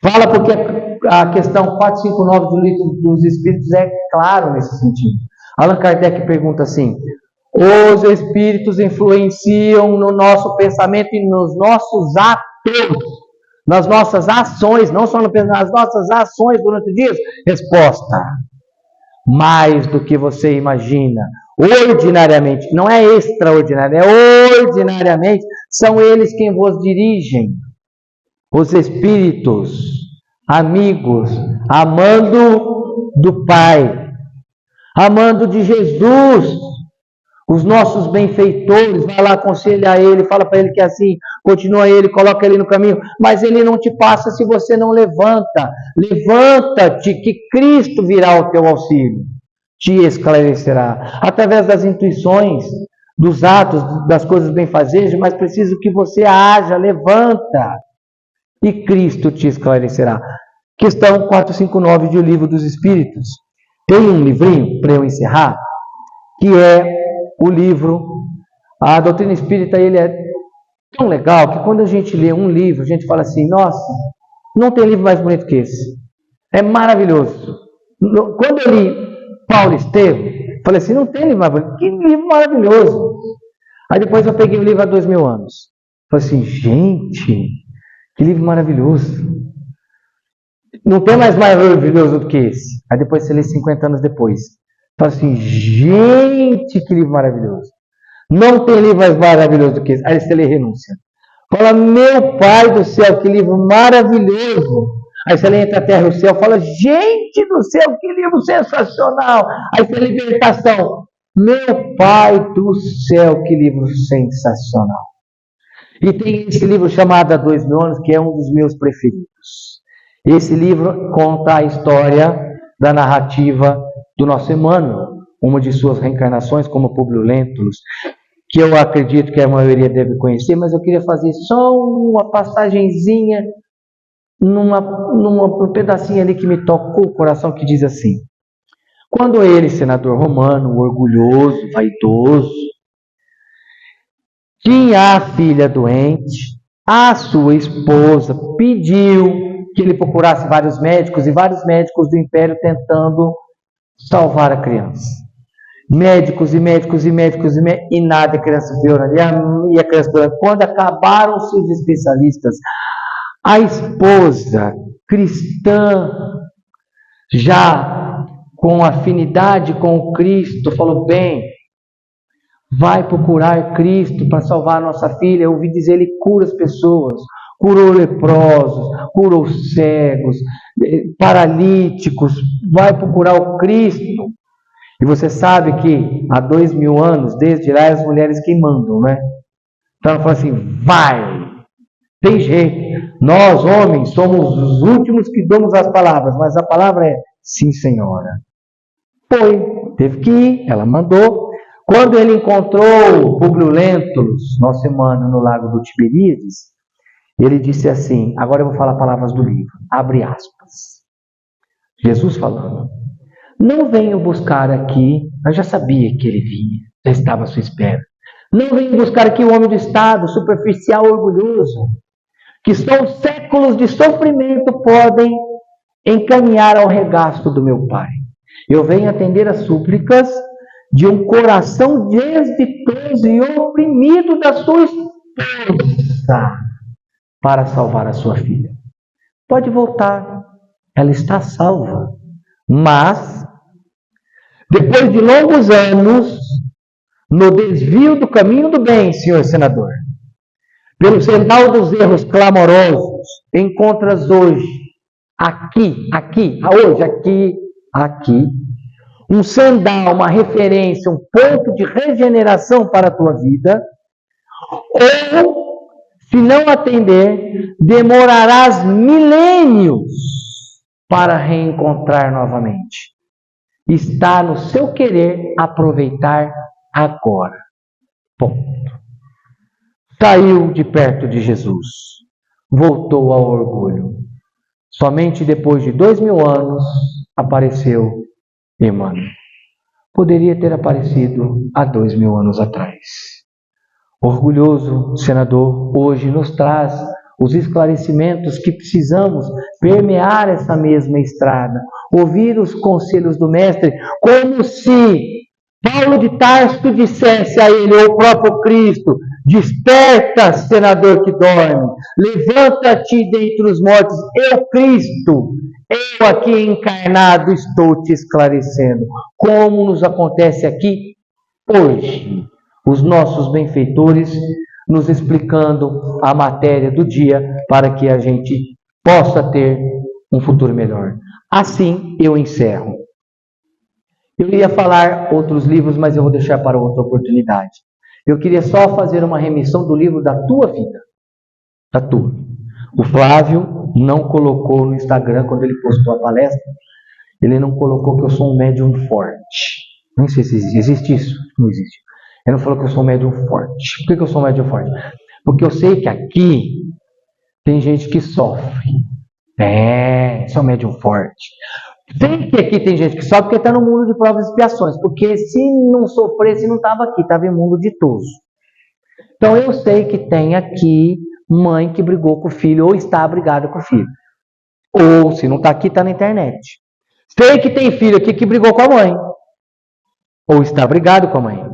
S2: fala porque a questão 459 do Livro dos Espíritos é claro nesse sentido. Allan Kardec pergunta assim: os espíritos influenciam no nosso pensamento e nos nossos atos, nas nossas ações, não só no pensamento, nas nossas ações durante o dia? Resposta: mais do que você imagina. Ordinariamente, não é extraordinário, é ordinariamente, são eles quem vos dirigem. Os espíritos, amigos, amando do Pai, amando de Jesus, os nossos benfeitores, vai lá aconselhar ele, fala para ele que é assim, continua ele, coloca ele no caminho, mas ele não te passa se você não levanta. Levanta-te, que Cristo virá ao teu auxílio, te esclarecerá, através das intuições, dos atos, das coisas benfazejas, mas preciso que você haja, levanta, e Cristo te esclarecerá. Questão 459 de O Livro dos Espíritos. Tem um livrinho, para eu encerrar, que é o livro, a doutrina espírita, ele é tão legal, que quando a gente lê um livro, a gente fala assim: nossa, não tem livro mais bonito que esse. É maravilhoso. Quando eu li Paulo Estevam, falei assim: não tem livro mais bonito, que livro maravilhoso. Aí depois eu peguei o livro há 2000 anos. Falei assim: gente, que livro maravilhoso. Não tem mais maravilhoso do que esse. Aí depois você lê 50 anos depois. Fala assim: gente, que livro maravilhoso. Não tem livro mais maravilhoso do que esse. Aí você lê Renúncia. Fala: meu pai do céu, que livro maravilhoso. Aí você lê Entre a Terra e o Céu. Fala: gente do céu, que livro sensacional. Aí você lê Libertação. Meu pai do céu, que livro sensacional. E tem esse livro chamado Há 2000 Anos, que é um dos meus preferidos. Esse livro conta a história da narrativa do nosso Emmanuel, uma de suas reencarnações como Públio Lentulus, que eu acredito que a maioria deve conhecer, mas eu queria fazer só uma passagenzinha, num pedacinho ali que me tocou o coração, que diz assim: quando ele, senador romano, orgulhoso, vaidoso, tinha a filha doente, a sua esposa pediu que ele procurasse vários médicos, e vários médicos do império tentando salvar a criança. Médicos e médicos e médicos e nada, a criança piorando. E a criança piorando. Quando acabaram-se os especialistas, a esposa cristã, já com afinidade com o Cristo, falou: bem, vai procurar Cristo para salvar a nossa filha. Eu ouvi dizer, ele cura as pessoas, curou leprosos, curou cegos, paralíticos. Vai procurar o Cristo. E você sabe que há 2000 anos, desde lá, as mulheres que mandam, né? Então ela fala assim, vai, tem jeito. Nós, homens, somos os últimos que damos as palavras, mas a palavra é sim, senhora. Foi, teve que ir, ela mandou. Quando ele encontrou Públio Lentulus, nosso irmão, no lago do Tiberíades, ele disse assim, agora eu vou falar palavras do livro, abre aspas. Jesus falando, não venho buscar aqui, eu já sabia que ele vinha, já estava à sua espera. Não venho buscar aqui o homem do estado, superficial, orgulhoso, que só os séculos de sofrimento podem encaminhar ao regaço do meu Pai. Eu venho atender as súplicas de um coração desditoso e oprimido da sua esposa para salvar a sua filha. Pode voltar, ela está salva. Mas, depois de longos anos, no desvio do caminho do bem, senhor senador, pelo sendal dos erros clamorosos, encontras hoje, aqui, um sendal, uma referência, um ponto de regeneração para a tua vida, ou, se não atender, demorarás milênios para reencontrar novamente. Está no seu querer aproveitar agora. Ponto. Saiu de perto de Jesus, voltou ao orgulho. Somente depois de 2000 anos apareceu Emmanuel. Poderia ter aparecido há 2000 anos atrás. Orgulhoso senador, hoje nos traz os esclarecimentos que precisamos permear essa mesma estrada, ouvir os conselhos do Mestre, como se Paulo de Tarso dissesse a ele, ou o próprio Cristo, desperta, senador que dorme, levanta-te dentre os mortos, eu, Cristo, eu aqui encarnado estou te esclarecendo, como nos acontece aqui hoje, os nossos benfeitores nos explicando a matéria do dia para que a gente possa ter um futuro melhor. Assim eu encerro. Eu iria falar outros livros, mas eu vou deixar para outra oportunidade. Eu queria só fazer uma remissão do livro da tua vida. Da tua. O Flávio não colocou no Instagram, quando ele postou a palestra, ele não colocou que eu sou um médium forte. Não sei se existe isso. Não existe. Ele não falou que eu sou um médium forte. Por que eu sou um médium forte? Porque eu sei que aqui tem gente que sofre. Sou um médium forte. Sei que aqui tem gente que sofre porque está no mundo de provas e expiações. Porque se não sofresse, não estava aqui, estava em mundo ditoso. Então eu sei que tem aqui mãe que brigou com o filho ou está brigada com o filho. Ou se não está aqui, está na internet. Sei que tem filho aqui que brigou com a mãe. Ou está brigado com a mãe.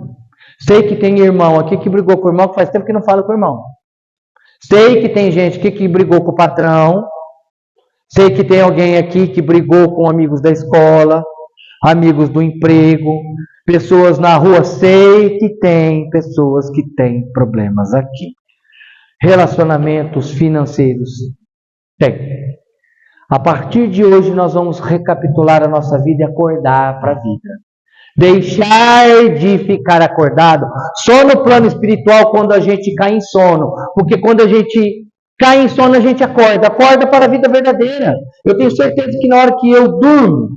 S2: Sei que tem irmão aqui que brigou com o irmão que faz tempo que não fala com o irmão. Sei que tem gente aqui que brigou com o patrão. Sei que tem alguém aqui que brigou com amigos da escola, amigos do emprego, pessoas na rua. Sei que tem pessoas que têm problemas aqui. Relacionamentos financeiros. Tem. A partir de hoje nós vamos recapitular a nossa vida e acordar para a vida. Deixar de ficar acordado só no plano espiritual quando a gente cai em sono. Porque quando a gente cai em sono, a gente acorda para a vida verdadeira. Eu tenho certeza que na hora que eu durmo,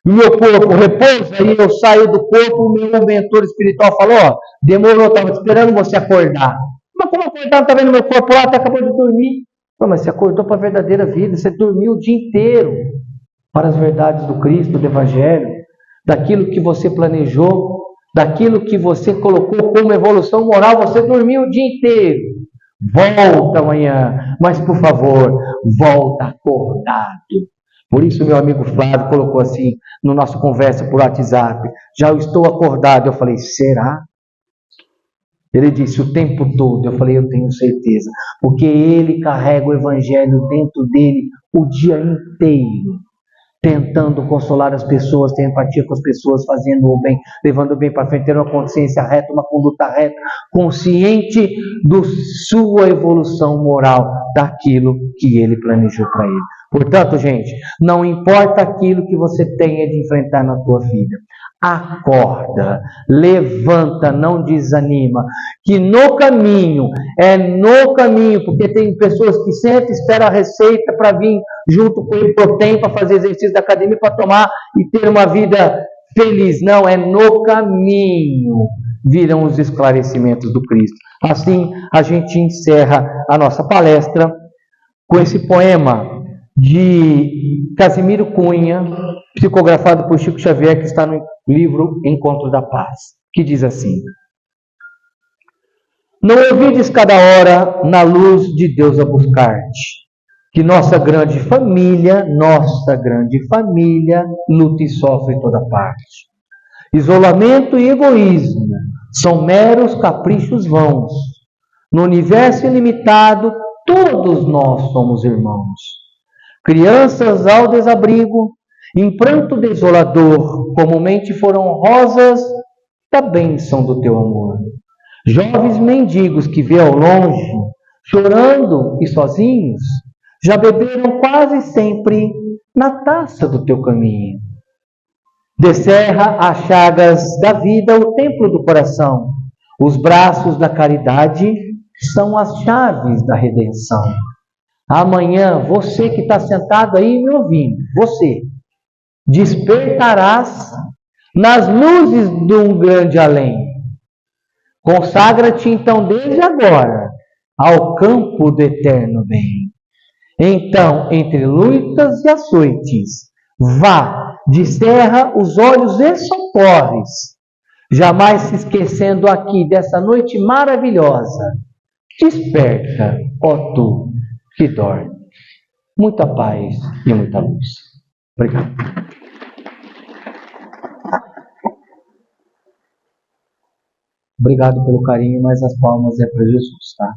S2: meu corpo repousa e eu saio do corpo, o meu mentor espiritual falou, demorou, estava esperando você acordar. Mas como acordar? Não está vendo meu corpo lá, até acabou de dormir. Mas você acordou para a verdadeira vida, você dormiu o dia inteiro para as verdades do Cristo, do Evangelho, daquilo que você planejou, daquilo que você colocou como evolução moral, você dormiu o dia inteiro. Volta amanhã, mas por favor, volta acordado. Por isso meu amigo Flávio colocou assim, no nosso conversa por WhatsApp, já eu estou acordado. Eu falei, será? Ele disse, o tempo todo. Eu falei, eu tenho certeza, porque ele carrega o Evangelho dentro dele o dia inteiro, tentando consolar as pessoas, ter empatia com as pessoas, fazendo o bem, levando o bem para frente, tendo uma consciência reta, uma conduta reta, consciente da sua evolução moral, daquilo que ele planejou para ele. Portanto, gente, não importa aquilo que você tenha de enfrentar na tua vida, acorda, levanta, não desanima, que no caminho, porque tem pessoas que sempre esperam a receita para vir junto com o Protein para fazer exercício da academia, para tomar e ter uma vida feliz. Não, é no caminho virão os esclarecimentos do Cristo. Assim, a gente encerra a nossa palestra com esse poema de Casimiro Cunha, psicografado por Chico Xavier, que está no livro Encontro da Paz, que diz assim: não ouvides cada hora na luz de Deus a buscar-te, que nossa grande família, luta e sofre em toda parte. Isolamento e egoísmo são meros caprichos vãos. No universo ilimitado, todos nós somos irmãos. Crianças ao desabrigo, em pranto desolador, comumente foram rosas da bênção do teu amor. Jovens mendigos que vê ao longe, chorando e sozinhos, já beberam quase sempre na taça do teu caminho. Descerra as chagas da vida o templo do coração. Os braços da caridade são as chaves da redenção. Amanhã, você que está sentado aí me ouvindo, você despertarás nas luzes de um grande além. Consagra-te então desde agora ao campo do eterno bem. Então, entre lutas e açoites, vá, descerra os olhos e sopores, jamais se esquecendo aqui dessa noite maravilhosa. Desperta, ó tu que dorme. Muita paz e muita luz. Obrigado. Obrigado pelo carinho, mas as palmas é para Jesus, tá?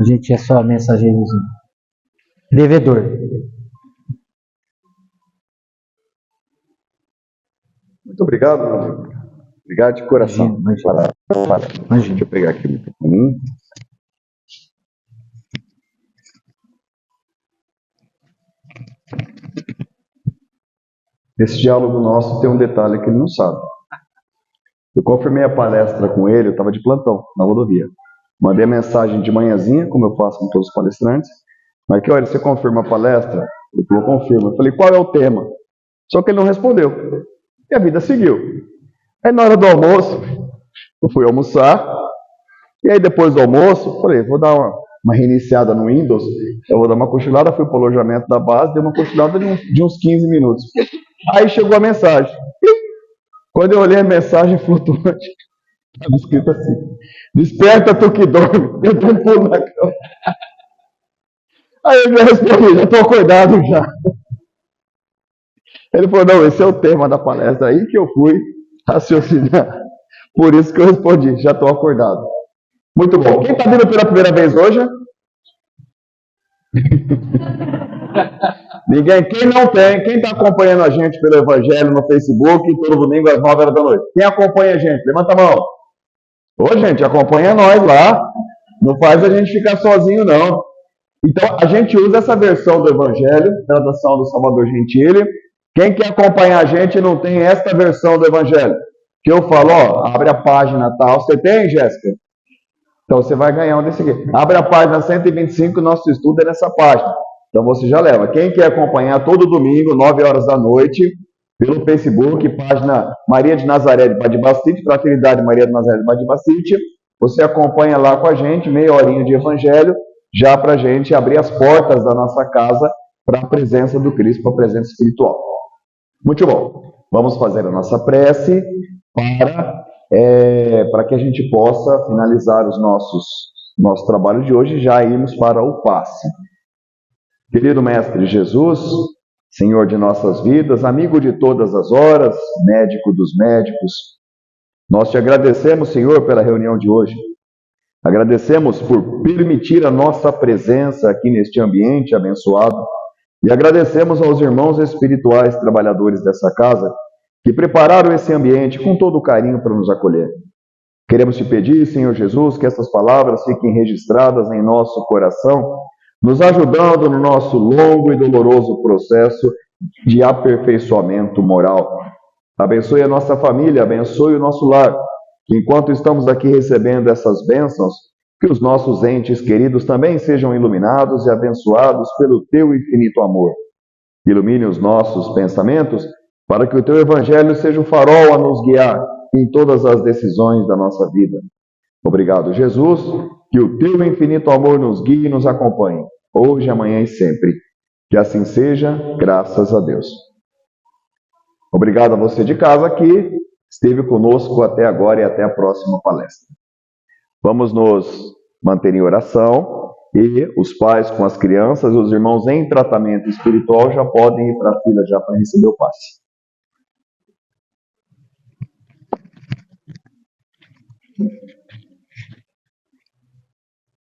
S2: A gente é só mensageirozinho. Devedor.
S1: Muito obrigado, meu amigo. Obrigado de coração.
S2: Imagina.
S1: Deixa eu pegar aqui o microfone. Esse diálogo nosso tem um detalhe que ele não sabe. Eu confirmei a palestra com ele, eu estava de plantão na rodovia. Mandei a mensagem de manhãzinha, como eu faço com todos os palestrantes. Mas que olha, você confirma a palestra? Ele falou, confirma. Eu falei, qual é o tema? Só que ele não respondeu. E a vida seguiu. Aí na hora do almoço, eu fui almoçar. E aí depois do almoço, falei, vou dar uma reiniciada no Windows. Eu vou dar uma cochilada, fui para o alojamento da base, dei uma cochilada de uns 15 minutos. Aí chegou a mensagem. Quando eu olhei a mensagem flutuante, estava escrito assim: desperta tu que dorme, eu tô um pulo na cama. Aí eu já respondi, já estou acordado já. Ele falou, não, esse é o tema da palestra. Aí que eu fui raciocinar. Por isso que eu respondi, já estou acordado. Muito bom. Quem está vindo pela primeira vez hoje? Ninguém. Quem não tem, quem está acompanhando a gente pelo Evangelho no Facebook, todo domingo às 9 horas da noite? Quem acompanha a gente? Levanta a mão. Ô, gente, acompanha nós lá. Não faz a gente ficar sozinho, não. Então, a gente usa essa versão do Evangelho, tradução do Salvador Gentili. Quem quer acompanhar a gente não tem esta versão do Evangelho. Que eu falo, ó, abre a página tal. Você tem, Jéssica? Então, você vai ganhar um desse aqui. Abre a página 125, nosso estudo é nessa página. Então, você já leva. Quem quer acompanhar todo domingo, 9 horas da noite, pelo Facebook, página Maria de Nazaré de Badibacite, Fraternidade Maria de Nazaré de Badibacite, você acompanha lá com a gente, meia horinha de Evangelho, já para a gente abrir as portas da nossa casa para a presença do Cristo, para a presença espiritual. Muito bom. Vamos fazer a nossa prece para que a gente possa finalizar nosso trabalho de hoje e já irmos para o passe. Querido Mestre Jesus, Senhor de nossas vidas, amigo de todas as horas, médico dos médicos, nós te agradecemos, Senhor, pela reunião de hoje. Agradecemos por permitir a nossa presença aqui neste ambiente abençoado e agradecemos aos irmãos espirituais trabalhadores dessa casa que prepararam esse ambiente com todo o carinho para nos acolher. Queremos te pedir, Senhor Jesus, que essas palavras fiquem registradas em nosso coração nos ajudando no nosso longo e doloroso processo de aperfeiçoamento moral. Abençoe a nossa família, abençoe o nosso lar, que enquanto estamos aqui recebendo essas bênçãos, que os nossos entes queridos também sejam iluminados e abençoados pelo Teu infinito amor. Ilumine os nossos pensamentos, para que o Teu Evangelho seja o farol a nos guiar em todas as decisões da nossa vida. Obrigado, Jesus, que o Teu infinito amor nos guie e nos acompanhe, hoje, amanhã e sempre. Que assim seja, graças a Deus. Obrigado a você de casa que esteve conosco até agora e até a próxima palestra. Vamos nos manter em oração e os pais com as crianças e os irmãos em tratamento espiritual já podem ir para a fila já para receber o passe.